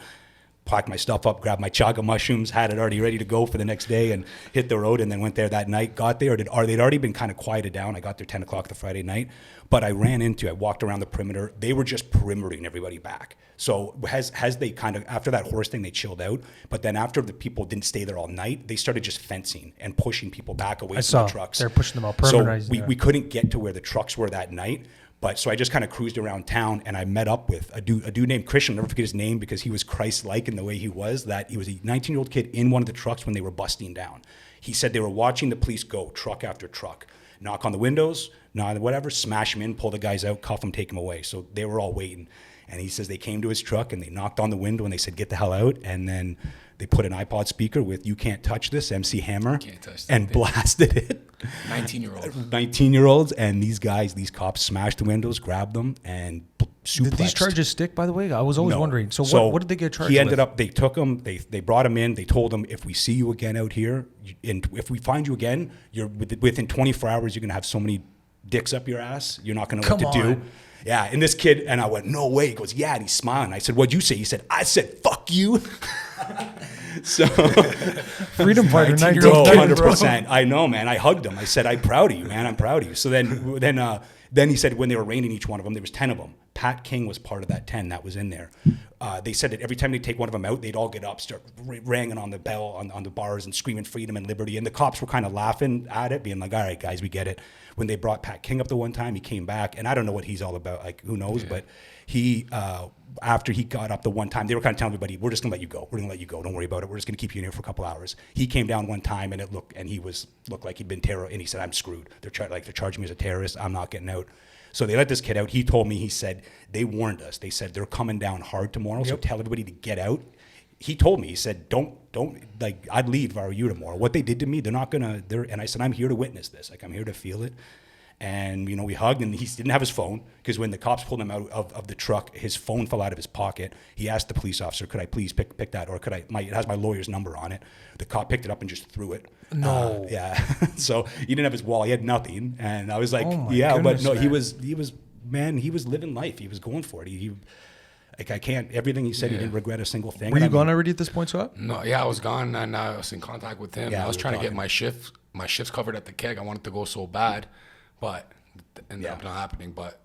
S2: Packed my stuff up, grabbed my chaga mushrooms, had it already ready to go for the next day, and hit the road, and then went there that night. Got there, they'd already been kind of quieted down. I got there 10 o'clock the Friday night, but I walked around the perimeter. They were just perimetering everybody back. So as they kind of, after that horse thing, they chilled out. But then after the people didn't stay there all night, they started just fencing and pushing people back away from the trucks.
S3: They're pushing them out.
S2: So we couldn't get to where the trucks were that night. But so I just kind of cruised around town, and I met up with a dude named Christian. I'll never forget his name because he was Christ-like in the way he was. That he was a 19-year-old kid in one of the trucks when they were busting down. He said they were watching the police go truck after truck, knock on the windows, whatever, smash them in, pull the guys out, cuff them, take them away. So they were all waiting. And he says they came to his truck and they knocked on the window and they said, get the hell out. And then they put an iPod speaker with "You Can't Touch This," MC Hammer, and blasted it. 19-year-olds, and these cops smashed the windows, grabbed them, and suplexed.
S3: Did these charges stick, by the way? I was always wondering. So what did they get charged with?
S2: He ended up, they took him, they brought him in, they told him, if we see you again out here, and if we find you again, you're within 24 hours, you're going to have so many dicks up your ass, you're not going to know what to do. Yeah, and this kid, and I went, no way. He goes, yeah, and he's smiling. I said, what'd you say? He said, I said, fuck you. So
S3: freedom fighter,
S2: 100%. I know, man. I hugged him. I said, I'm proud of you, man. I'm proud of you. So then he said when they were arraigning each one of them, there was 10 of them. Pat King was part of that 10 that was in there. They said that every time they take one of them out, they'd all get up, start ringing on the bell on the bars and screaming freedom and liberty. And the cops were kind of laughing at it, being like, all right, guys, we get it. When they brought Pat King up the one time, he came back, and I don't know what he's all about. Like, who knows? Yeah. But he, after he got up the one time, they were kind of telling everybody, we're just gonna let you go. We're gonna let you go. Don't worry about it. We're just gonna keep you in here for a couple hours. He came down one time, and he looked like he'd been terrorized, and he said, I'm screwed. They're charging me as a terrorist. I'm not getting out. So they let this kid out. He told me, he said, they warned us. They said, they're coming down hard tomorrow, so tell everybody to get out. He told me, he said, don't, like, I'd leave if I were you tomorrow. What they did to me, they're not gonna, and I said, I'm here to witness this. Like, I'm here to feel it. And, we hugged, and he didn't have his phone, because when the cops pulled him out of the truck, his phone fell out of his pocket. He asked the police officer, could I please pick that, or it has my lawyer's number on it. The cop picked it up and just threw it.
S3: No.
S2: Yeah. So he didn't have his wallet. He had nothing. And I was like,
S3: goodness,
S2: but no,
S3: man.
S2: he was living life. He was going for it. Everything he said, he didn't regret a single thing.
S3: Were you gone already at this point, Scott?
S1: No, yeah, I was gone, and I was in contact with him.
S2: Yeah,
S1: I was trying to get my shifts covered at the keg. I wanted to go so bad, but ended up not happening. But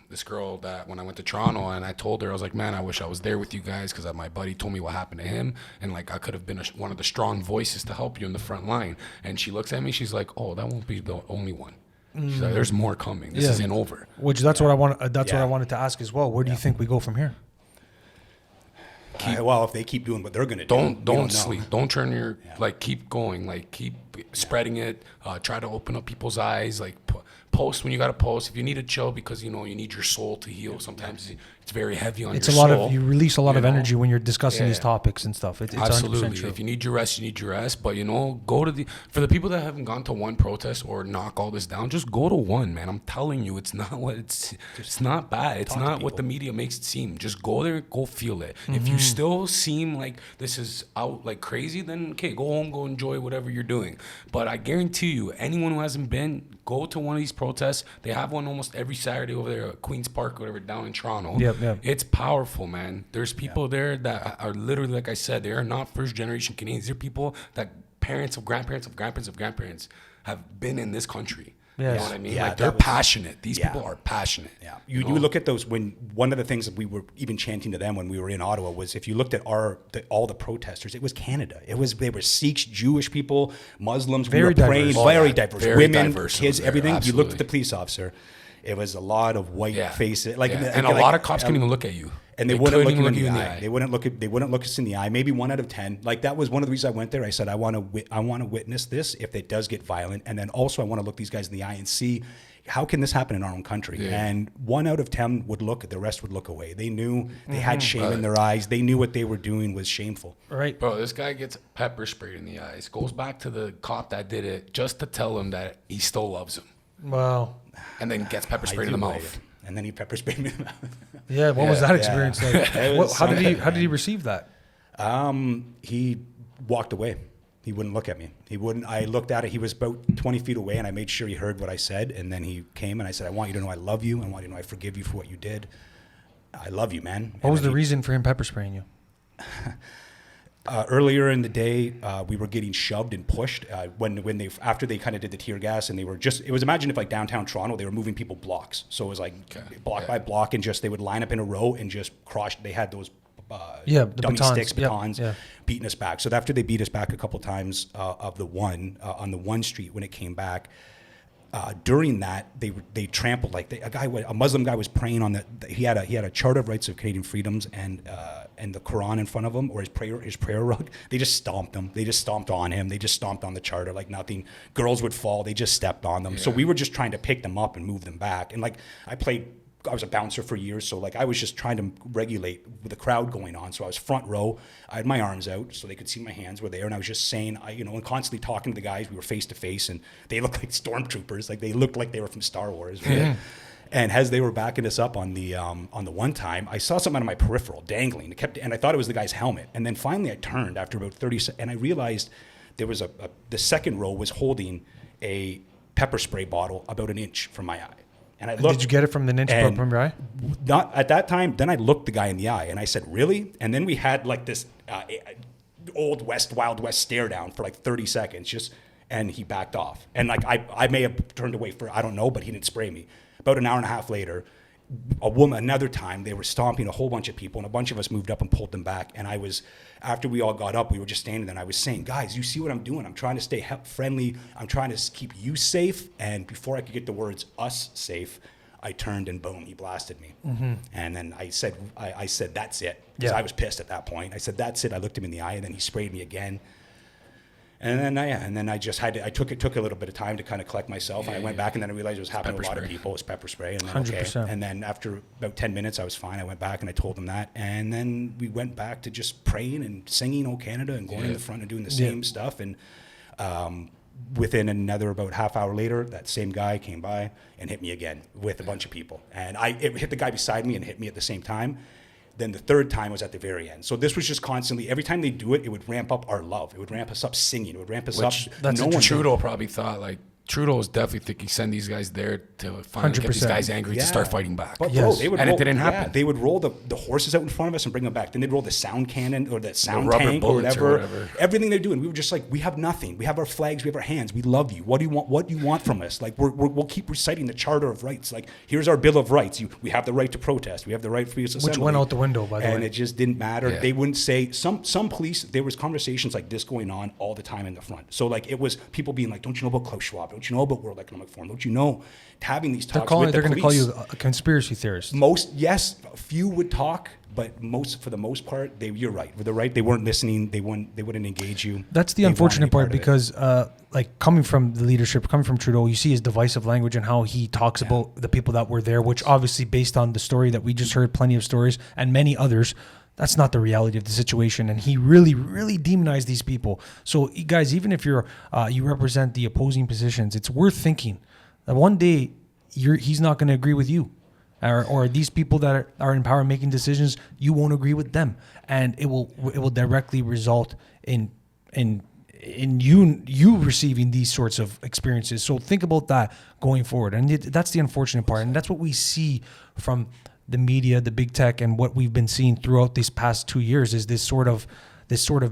S1: this girl that when I went to Toronto and I told her, I was like, man, I wish I was there with you guys because my buddy told me what happened to him, and like I could have been one of the strong voices to help you in the front line. And she looks at me, she's like, oh, that won't be the only one. She's like, there's more coming. This isn't over.
S3: Which that's what I want. That's what I wanted to ask as well. Where do you think we go from here?
S2: Well, if they keep doing what they're going to do,
S1: don't sleep. Don't turn your keep going. Like keep spreading it. Try to open up people's eyes. Like post when you got to post. If you need to chill because you need your soul to heal. Sometimes it's very heavy on your soul.
S3: It's a lot of you release a lot of energy when you're discussing these topics and stuff. It's
S1: absolutely
S3: 100% true.
S1: If you need your rest, you need your rest. But go to for the people that haven't gone to one protest or knock all this down, just go to one, man. I'm telling you, it's not what it's not bad. It's not what the media makes it seem. Just go there, go feel it. If you still seem like this is out like crazy, then okay, go home, go enjoy whatever you're doing. But I guarantee you, anyone who hasn't been, go to one of these protests. They have one almost every Saturday over there at Queen's Park, whatever, down in Toronto.
S3: Yep.
S1: It's powerful, man. There's people there that are literally, like I said, they are not first generation Canadians. They're people that parents of grandparents of grandparents of grandparents have been in this country.
S3: Yes.
S1: You know what I mean?
S2: Yeah,
S1: like they're passionate. These people are passionate.
S2: Yeah. You look at those when one of the things that we were even chanting to them when we were in Ottawa was if you looked at all the protesters, it was Canada. They were Sikhs, Jewish people, Muslims.
S3: Very
S2: we were praying,
S3: diverse.
S2: very diverse.
S1: Very
S2: Women,
S1: diverse
S2: kids,
S1: there,
S2: everything.
S1: absolutely.
S2: You looked at the police officer. It was a lot of white faces.
S1: And a lot of cops couldn't even look at you.
S2: And they wouldn't look you in the eye. They wouldn't look us in the eye. Maybe 1 out of 10. Like that was one of the reasons I went there. I said I want to witness this if it does get violent, and then also I want to look these guys in the eye and see how can this happen in our own country. Yeah. And 1 out of 10 would look. The rest would look away. They knew they had shame in their eyes. They knew what they were doing was shameful.
S3: Right,
S1: bro. This guy gets pepper sprayed in the eyes. Goes back to the cop that did it just to tell him that he still loves him.
S3: Wow.
S1: And then gets pepper sprayed in the mouth.
S2: And then he pepper sprayed me in the mouth.
S3: Yeah, what was that experience like? How did he receive that?
S2: He walked away. He wouldn't look at me. He wouldn't. I looked at it. He was about 20 feet away, and I made sure he heard what I said. And then he came, and I said, I want you to know I love you. I want you to know I forgive you for what you did. I love you, man.
S3: What was the reason for him pepper spraying you?
S2: Earlier in the day, we were getting shoved and pushed after they kind of did the tear gas, and they were just. It was imagine if like downtown Toronto, they were moving people blocks. So it was like block by block, and just they would line up in a row and just cross. They had those.
S3: The
S2: dummy
S3: batons.
S2: batons, beating us back. So after they beat us back a couple times on the one street when it came back, during that they trampled a Muslim guy was praying on he had a Charter of Rights of Canadian Freedoms and the Quran in front of him or his prayer rug. They just stomped him. They just stomped on him. They just stomped on the Charter like nothing. Girls would fall. They just stepped on them. Yeah. So we were just trying to pick them up and move them back. And I was a bouncer for years, so I was just trying to regulate with the crowd going on. So I was front row. I had my arms out so they could see my hands were there, and I was just saying, and constantly talking to the guys. We were face to face, and they looked like stormtroopers. Like they looked like they were from Star Wars. Right? And as they were backing us up on the one time, I saw something out of my peripheral dangling. And I thought it was the guy's helmet. And then finally, I turned after about 30 seconds, and I realized there was the second row was holding a pepper spray bottle about an inch from my eye. And I looked,
S3: did you get it from the ninja from your eye?
S2: Not at that time. Then I looked the guy in the eye and I said, "Really?" And then we had like this old West, Wild West stare down for like 30 seconds, and he backed off. And like I may have turned away I don't know, but he didn't spray me. About an hour and a half later, another time, they were stomping a whole bunch of people, and a bunch of us moved up and pulled them back. And after we all got up, we were just standing there, and I was saying, guys, you see what I'm doing? I'm trying to stay friendly. I'm trying to keep you safe. And before I could get the words us safe, I turned and boom, he blasted me. Mm-hmm. And then I said, that's it. Because I was pissed at that point. I said, that's it. I looked him in the eye, and then he sprayed me again. And then I just had to. It took a little bit of time to kind of collect myself, and I went back, and then I realized it was happening to a lot of people. It was pepper spray, and then
S3: 100%.
S2: And then after about 10 minutes, I was fine. I went back and I told them that, and then we went back to just praying and singing "O Canada" and going in the front and doing the same stuff. And within another about half hour later, that same guy came by and hit me again with a bunch of people, and it hit the guy beside me and hit me at the same time. Then the third time was at the very end. So this was just constantly, every time they do it, it would ramp up our love. It would ramp us up singing. It would ramp us up.
S1: Trudeau probably thought like, Trudeau is definitely thinking send these guys there to finally get these
S3: 100%.
S1: guys angry to start fighting back.
S2: But
S3: Yes.
S2: bro, they would
S1: And it
S2: roll,
S1: didn't
S2: yeah,
S1: happen.
S2: they would roll the horses out in front of us and bring them back. Then they'd roll the sound cannon or the sound
S1: rubber
S2: tank or
S1: bullets
S2: whatever.
S1: or whatever.
S2: Everything they're doing, we were just like, we have nothing. We have our flags, we have our hands. We love you. What do you want? What do you want from us? Like we'll keep reciting the Charter of Rights. Like here's our Bill of Rights. We have the right to protest. We have the right for assembly.
S3: Which went out the window, by the
S2: and
S3: way.
S2: it just didn't matter.
S1: Yeah.
S2: They wouldn't say some police. There was conversations like this going on all the time in the front. So like it was people being like, "Don't you know about Klaus Schwab? Don't you know about World Economic Forum? Don't you know?" Having these talks with the
S3: They're going to call
S2: police.
S3: you a conspiracy theorist.
S2: Yes, a few would talk, but for the most part, you're right. They're right. They weren't listening. They wouldn't engage you.
S3: That's the
S2: They
S3: unfortunate
S2: wanted to
S3: part
S2: be part of it.
S3: because, like, coming from the leadership, coming from Trudeau, you see his divisive language and how he talks about the people that were there, which obviously, based on the story that we just heard, plenty of stories and many others, that's not the reality of the situation. And he really, really demonized these people. So, guys, even if you represent the opposing positions, it's worth thinking that one day he's not going to agree with you. Or these people that are in power making decisions, you won't agree with them, and it will directly result in you receiving these sorts of experiences. So think about that going forward, and that's the unfortunate part, and that's what we see from the media, the big tech, and what we've been seeing throughout these past 2 years is this sort of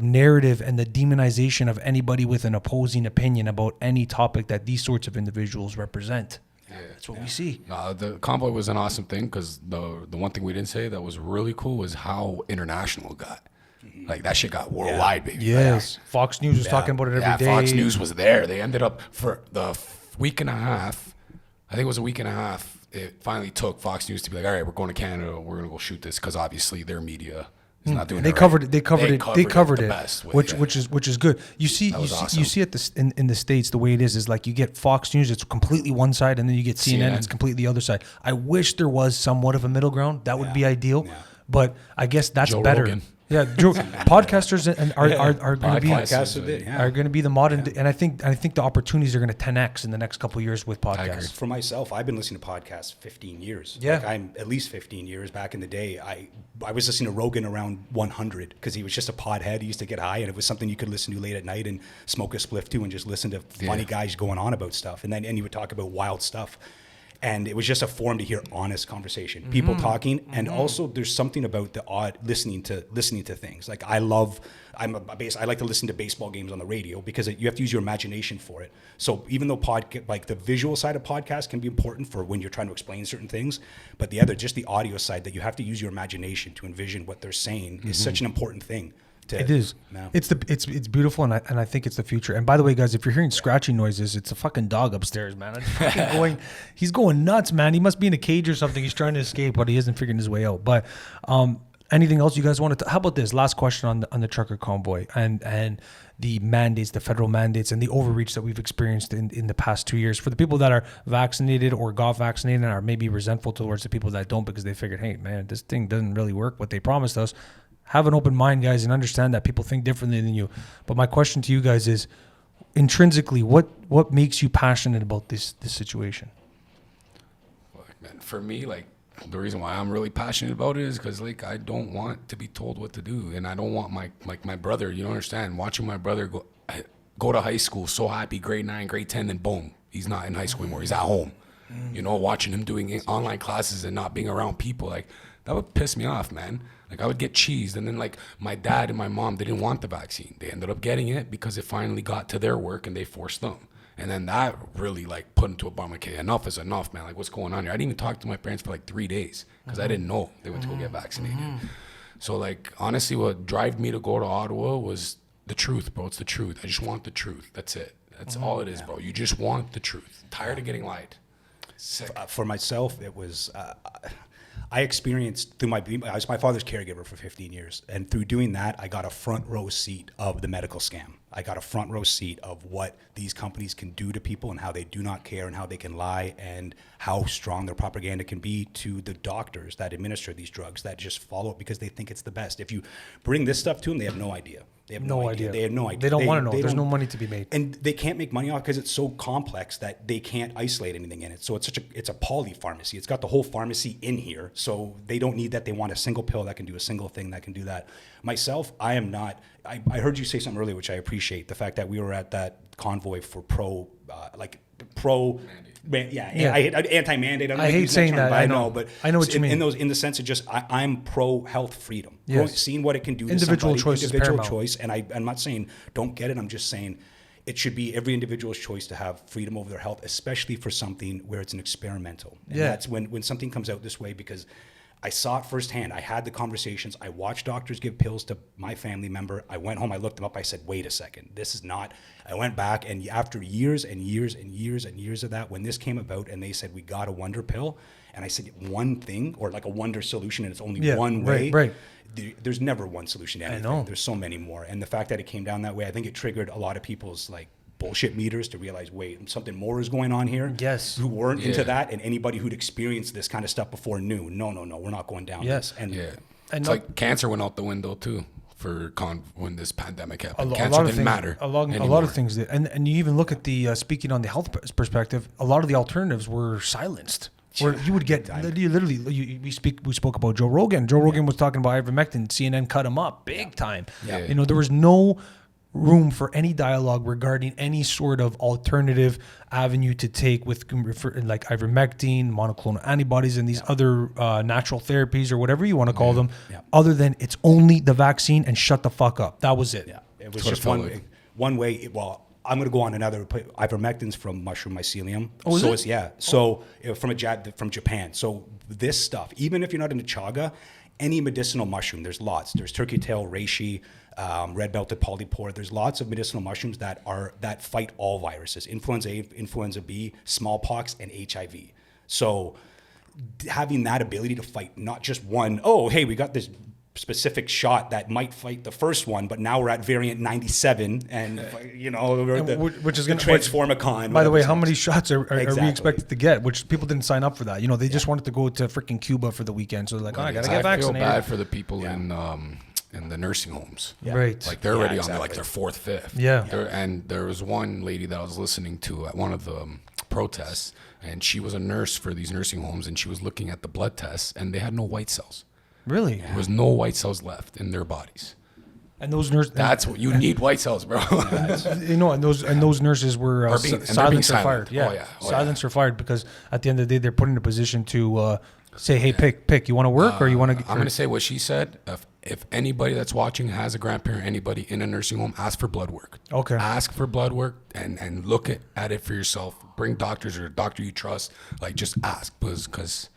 S3: narrative and the demonization of anybody with an opposing opinion about any topic that these sorts of individuals represent. That's what we see.
S1: The convoy was an awesome thing because the one thing we didn't say that was really cool was how international it got. Like that shit got worldwide, baby.
S3: Yes, Fox News was talking about it every day.
S1: Fox News was there. They ended up for the week and a half. I think it was a week and a half. It finally took Fox News to be like, all right, we're going to Canada. We're going to go shoot this because obviously their media is not doing it.
S3: They
S1: right.
S3: covered it. They covered
S1: the
S3: it,
S1: best way,
S3: which is good. You see
S1: awesome.
S3: you see it in the States the way it is like you get Fox News, it's completely one side, and then you get CNN, it's completely the other side. I wish there was somewhat of a middle ground. That would be ideal, but I guess that's
S1: Joe
S3: better.
S1: Rogan.
S3: Yeah, podcasters are going to be
S1: Podcasters,
S3: are going to be the modern, and I think the opportunities are going to 10x in the next couple of years with podcasts.
S2: For myself, I've been listening to podcasts 15 years.
S3: Yeah.
S2: Like I'm at least 15 years. Back in the day, I was listening to Rogan around 100 because he was just a podhead. He used to get high, and it was something you could listen to late at night and smoke a spliff to and just listen to funny guys going on about stuff. And he would talk about wild stuff. And it was just a forum to hear honest conversation, people talking, and also there's something about the odd listening to things. Like I like to listen to baseball games on the radio because you have to use your imagination for it. So even though like the visual side of podcasts can be important for when you're trying to explain certain things, but just the audio side that you have to use your imagination to envision what they're saying is such an important thing.
S3: It is.
S2: No.
S3: It's beautiful, and I think it's the future. And by the way, guys, if you're hearing scratching noises, it's a fucking dog upstairs, man. He's going nuts, man. He must be in a cage or something. He's trying to escape, but he isn't figuring his way out. But anything else you guys wanted to? How about this? Last question on the trucker convoy and the mandates, the federal mandates, and the overreach that we've experienced in the past 2 years. For the people that are vaccinated or got vaccinated and are maybe resentful towards the people that don't because they figured, hey, man, this thing doesn't really work. What they promised us. Have an open mind, guys, and understand that people think differently than you. But my question to you guys is, intrinsically, what makes you passionate about this situation?
S1: Man, for me, like the reason why I'm really passionate about it is because like I don't want to be told what to do, and I don't want my brother. You don't understand? Watching my brother go to high school, so happy, grade 9, grade 10, then boom, he's not in high school anymore. He's at home. You know, watching him doing online classes and not being around people, like that would piss me off, man. Like I would get cheesed, and then like my dad and my mom, they didn't want the vaccine. They ended up getting it because it finally got to their work and they forced them. And then that really like put into a bummer. Okay, enough is enough, man. Like what's going on here? I didn't even talk to my parents for like 3 days because I didn't know they went to go get vaccinated. So like honestly, what drove me to go to Ottawa was the truth, bro. It's the truth. I just want the truth. That's it. That's all it is, bro. You just want the truth. Tired of getting lied. Sick.
S2: For myself, it was I experienced I was my father's caregiver for 15 years, and through doing that, I got a front row seat of the medical scam. I got a front row seat of what these companies can do to people and how they do not care and how they can lie and how strong their propaganda can be to the doctors that administer these drugs that just follow it because they think it's the best. If you bring this stuff to them, they have no idea. They have no idea. They have no idea.
S3: They don't want to know. There's no money to be made.
S2: And they can't make money off because it's so complex that they can't isolate anything in it. So it's a polypharmacy. It's got the whole pharmacy in here. So they don't need that. They want a single pill that can do a single thing that can do that. Myself, I am not. I heard you say something earlier, which I appreciate. appreciate the fact that we were at that convoy for anti-mandate.
S3: I hate saying that. I know,
S2: but
S3: I know what you mean.
S2: In the sense of just I'm pro health freedom.
S3: Yes.
S2: Seeing what it can do to
S3: Individual
S2: somebody,
S3: choice is
S2: individual
S3: paramount.
S2: choice. And I'm not saying don't get it. I'm just saying it should be every individual's choice to have freedom over their health, especially for something where it's an experimental. And that's when something comes out this way, because I saw it firsthand. I had the conversations. I watched doctors give pills to my family member. I went home. I looked them up. I said, wait a second. This is not. I went back, and after years and years and years and years of that, when this came about and they said, we got a wonder pill, and I said, one thing, or like a wonder solution, and it's only one way.
S3: Right.
S2: There's never one solution to anything.
S3: I know.
S2: There's so many more. And the fact that it came down that way, I think it triggered a lot of people's like bullshit meters to realize, wait, something more is going on here.
S3: Yes.
S2: Who weren't into that, and anybody who'd experienced this kind of stuff before knew, no, we're not going down this. And
S1: And
S3: And
S1: it's like cancer went out the window too for when this pandemic happened.
S3: a
S1: Cancer
S3: lot of
S1: didn't
S3: things,
S1: matter.
S3: A lot
S1: anymore.
S3: of things did. And you even look at the speaking on the health perspective, a lot of the alternatives were silenced. Where you would get we spoke about Joe Rogan. Joe Rogan was talking about ivermectin. CNN cut him up big time.
S1: Yeah.
S3: You know, there was no room for any dialogue regarding any sort of alternative avenue to take with like ivermectin, monoclonal antibodies, and these other natural therapies or whatever you want to call them, other than it's only the vaccine and shut the fuck up. That was it.
S2: Yeah, it was just one way. Well, I'm going to go on another. Ivermectin's from mushroom mycelium.
S3: Oh, is
S2: so
S3: it?
S2: it's So from Japan. So this stuff, even if you're not into chaga, any medicinal mushroom, there's lots. There's turkey tail reishi, red-belted polypore. There's lots of medicinal mushrooms that fight all viruses: influenza A, influenza B, smallpox, and HIV. So having that ability to fight not just one. Oh, hey, we got this specific shot that might fight the first one, but now we're at variant 97, and
S3: which is going to
S2: Transformicon.
S3: By the way, how many shots are we
S2: Exactly.
S3: expected to get? Which people didn't sign up for that. You know, they just wanted to go to freaking Cuba for the weekend, so they're like, I gotta get vaccinated.
S1: I feel bad for the people in the nursing homes.
S3: Yeah. Right.
S1: Like they're already on their fourth, fifth.
S3: Yeah.
S1: And there was one lady that I was listening to at one of the protests, and she was a nurse for these nursing homes, and she was looking at the blood tests, and they had no white cells.
S3: Really?
S1: There was no white cells left in their bodies.
S3: And those nurses.
S1: That's what you need, white cells, bro.
S3: And those nurses were silenced or fired.
S1: Yeah.
S3: Silenced or fired, because at the end of the day, they're put in a position to say, hey, pick. You want to work or you want to?
S1: I'm going to say what she said. If anybody that's watching has a grandparent, anybody in a nursing home, ask for blood work.
S3: Okay.
S1: Ask for blood work and look at it for yourself. Bring doctors or a doctor you trust. Like, just ask, because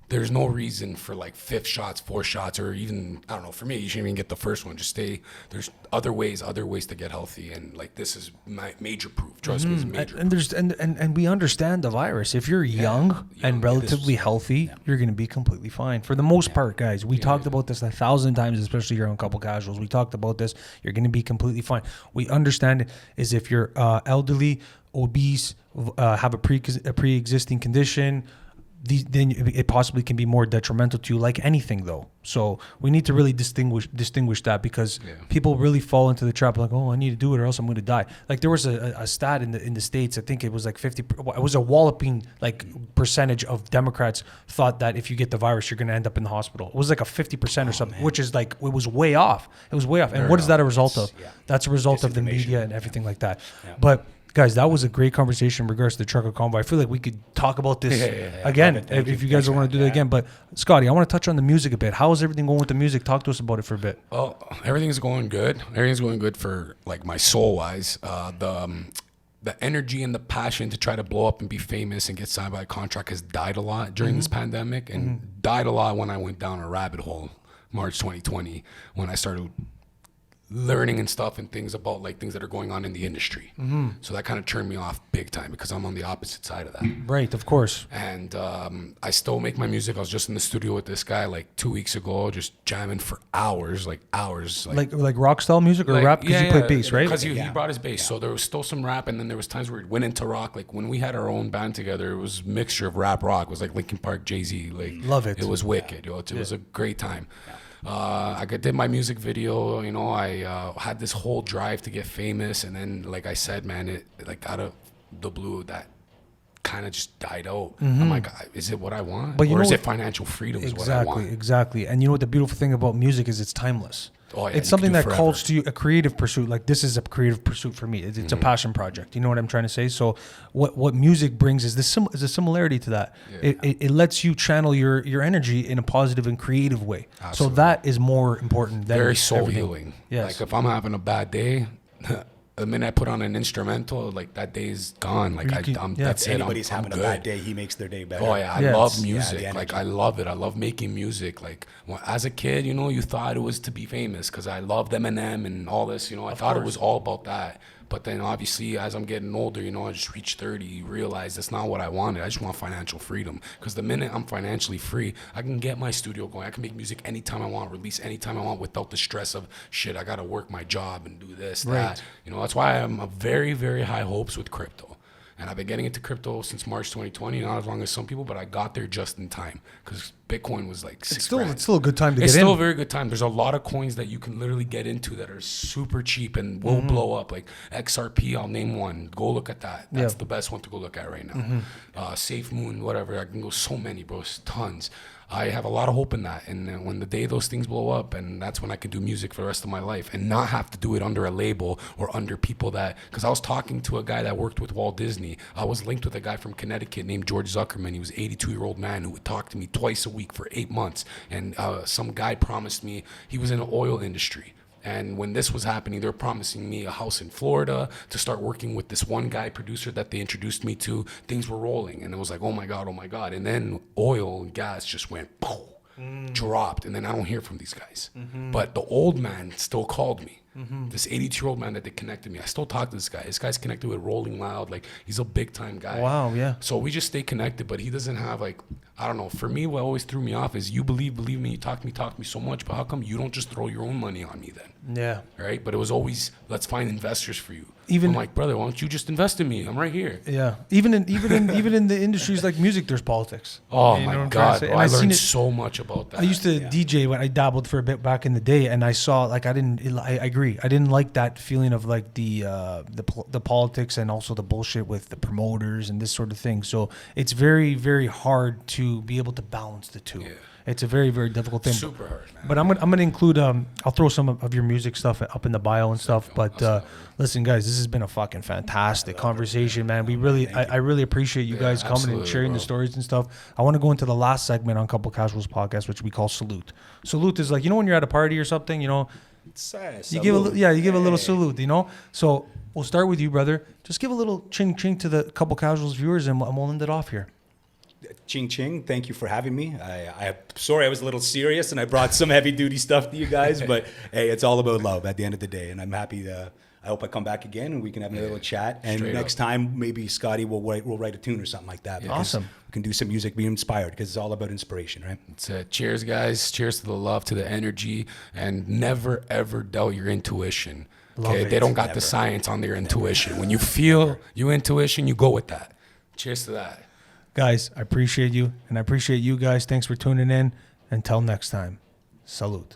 S1: there's no reason for like 5th shots, 4 shots, or even, I don't know, for me, you shouldn't even get the first one. Just stay. There's other ways to get healthy. And like, this is major proof. Trust me, it's major proof.
S3: And we understand the virus. If you're young and relatively healthy, you're going to be completely fine. For the most part, guys, we talked about this 1,000 times, especially here on Couple Casuals. We talked about this. You're going to be completely fine. We understand it is if you're elderly, obese, have a pre-existing condition, then it possibly can be more detrimental to you, like anything though. So we need to really distinguish that, because people really fall into the trap like, oh, I need to do it or else I'm going to die. Like there was a stat in the States, I think it was like 50, it was a walloping like percentage of Democrats thought that if you get the virus, you're going to end up in the hospital. It was like a 50% or something, which is like, it was way off. And what is that a result of? That's a result of the media and everything like that. Yeah. But guys, that was a great conversation in regards to the trucker convoy. I feel like we could talk about this again if you guys want to do that again. But Scotty, I want to touch on the music a bit. How is everything going with the music? Talk to us about it for a bit.
S1: Well, everything's going good. Everything's going good for like my soul wise. The energy and the passion to try to blow up and be famous and get signed by a contract has died a lot during this pandemic, and died a lot when I went down a rabbit hole March 2020 when I started learning and stuff and things about like things that are going on in the industry. So that kind of turned me off big time, because I'm on the opposite side of that.
S3: Right, of course.
S1: And I still make my music. I was just in the studio with this guy like 2 weeks ago, just jamming for hours. Like
S3: rock style music or rap, because you play bass, right?
S1: Because he brought his bass. So there was still some rap, and then there was times where it went into rock. Like when we had our own band together, it was a mixture of rap rock. It was like Linkin Park, Jay-Z. Like,
S3: love it.
S1: It was wicked. It was a great time. I did my music video, I had this whole drive to get famous, and then like I said, man, it like out of the blue, that kind of just died out. I'm like, is it what I want? Or is it financial freedom is what I want?
S3: Exactly. And you know what the beautiful thing about music is? It's timeless.
S1: Oh, yeah,
S3: it's
S1: you
S3: something
S1: could do
S3: that
S1: forever.
S3: calls to you a creative pursuit. Like this is a creative pursuit for me. It's a passion project. You know what I'm trying to say? So what music brings is is a similarity to that.
S1: Yeah.
S3: It lets you channel your energy in a positive and creative way.
S1: Absolutely.
S3: So that is more important than
S1: Very soul
S3: everything.
S1: healing.
S3: Yes.
S1: Like if I'm having a bad day, the minute I put on an instrumental, like that day's gone. Like that's it.
S2: Anybody's
S1: I'm
S2: having a
S1: good.
S2: bad day, he makes their day better.
S1: Oh yeah, I
S3: Yeah,
S1: love
S3: it's-
S1: music.
S2: the
S1: Like
S2: energy.
S1: I love it. I love making music. Like as a kid, you know, you thought it was to be famous because I loved Eminem and all this. You know, I thought it was all about that. But then obviously, as I'm getting older, you know, I just reached 30, you realize that's not what I wanted. I just want financial freedom. Because the minute I'm financially free, I can get my studio going. I can make music anytime I want, release anytime I want without the stress of shit. I got to work my job and do this, that. You know, that's why I'm a very, very high hopes with crypto. And I've been getting into crypto since March 2020, not as long as some people, but I got there just in time because Bitcoin was like $6 grand.
S3: It's still a good time to
S1: It's
S3: get
S1: still
S3: in.
S1: a very good time. There's a lot of coins that you can literally get into that are super cheap and will blow up. Like XRP, I'll name one. Go look at that. That's the best one to go look at right now. Safe Moon, whatever. I can go so many, bro. It's tons. I have a lot of hope in that. And when the day those things blow up, and that's when I can do music for the rest of my life and not have to do it under a label or under people that, because I was talking to a guy that worked with Walt Disney. I was linked with a guy from Connecticut named George Zuckerman. He was an 82-year-old man who would talk to me twice a week for 8 months. And some guy promised me, he was in the oil industry. And when this was happening, they were promising me a house in Florida to start working with this one guy producer that they introduced me to. Things were rolling, and it was like, oh my God, oh my God. And then oil and gas just went, dropped, and then I don't hear from these guys. But the old man still called me. This 82-year-old man that they connected me. I still talk to this guy. This guy's connected with Rolling Loud. Like, he's a big-time guy.
S3: Wow, yeah.
S1: So we just stay connected, but he doesn't have, like, I don't know. For me, what always threw me off is you believe me, you talk to me so much, but how come you don't just throw your own money on me then?
S3: Yeah.
S1: Right? But it was always, let's find investors for you.
S3: Even-
S1: I'm like, brother, why don't you just invest in me? I'm right here.
S3: Yeah. Even in the industries like music, there's politics.
S1: Oh
S3: You know what
S1: my
S3: I'm trying to
S1: God,
S3: say?
S1: bro,
S3: And
S1: I
S3: I've seen
S1: learned
S3: it-
S1: so much about that.
S3: I used to DJ when I dabbled for a bit back in the day, and I saw like I agree. I didn't like that feeling of like the politics and also the bullshit with the promoters and this sort of thing. So it's very, very hard to be able to balance the two.
S1: Yeah.
S3: It's a very, very difficult thing.
S1: Super hard, man.
S3: But I'm gonna include I'll throw some of your music stuff up in the bio and stuff. But listen, guys, this has been a fucking fantastic conversation, man. We really I really appreciate you guys coming and
S1: absolutely,
S3: sharing the
S1: bro.
S3: stories and stuff. I want to go into the last segment on Couple Casuals podcast, which we call Salute. Salute is like, you know, when you're at a party or something, you know, you give a little salute, you know. So we'll start with you, brother. Just give a little ching ching to the Couple Casuals viewers, and we'll end it off here.
S2: Ching ching, thank you for having me. I'm sorry I was a little serious and I brought some heavy duty stuff to you guys, but hey, it's all about love at the end of the day, and I'm happy to. I hope I come back again and we can have another little chat. And
S1: Straight
S2: next
S1: up.
S2: time, maybe Scotty will write a tune or something like that. because
S3: Awesome.
S2: We can do some music, be inspired, because it's all about inspiration, right?
S1: It's cheers, guys. Cheers to the love, to the energy, and never ever doubt your intuition. Okay, they don't got
S2: Never.
S1: the science on their intuition. When you feel your intuition, you go with that. Cheers to that.
S3: Guys, I appreciate you, and I appreciate you guys. Thanks for tuning in. Until next time, salute.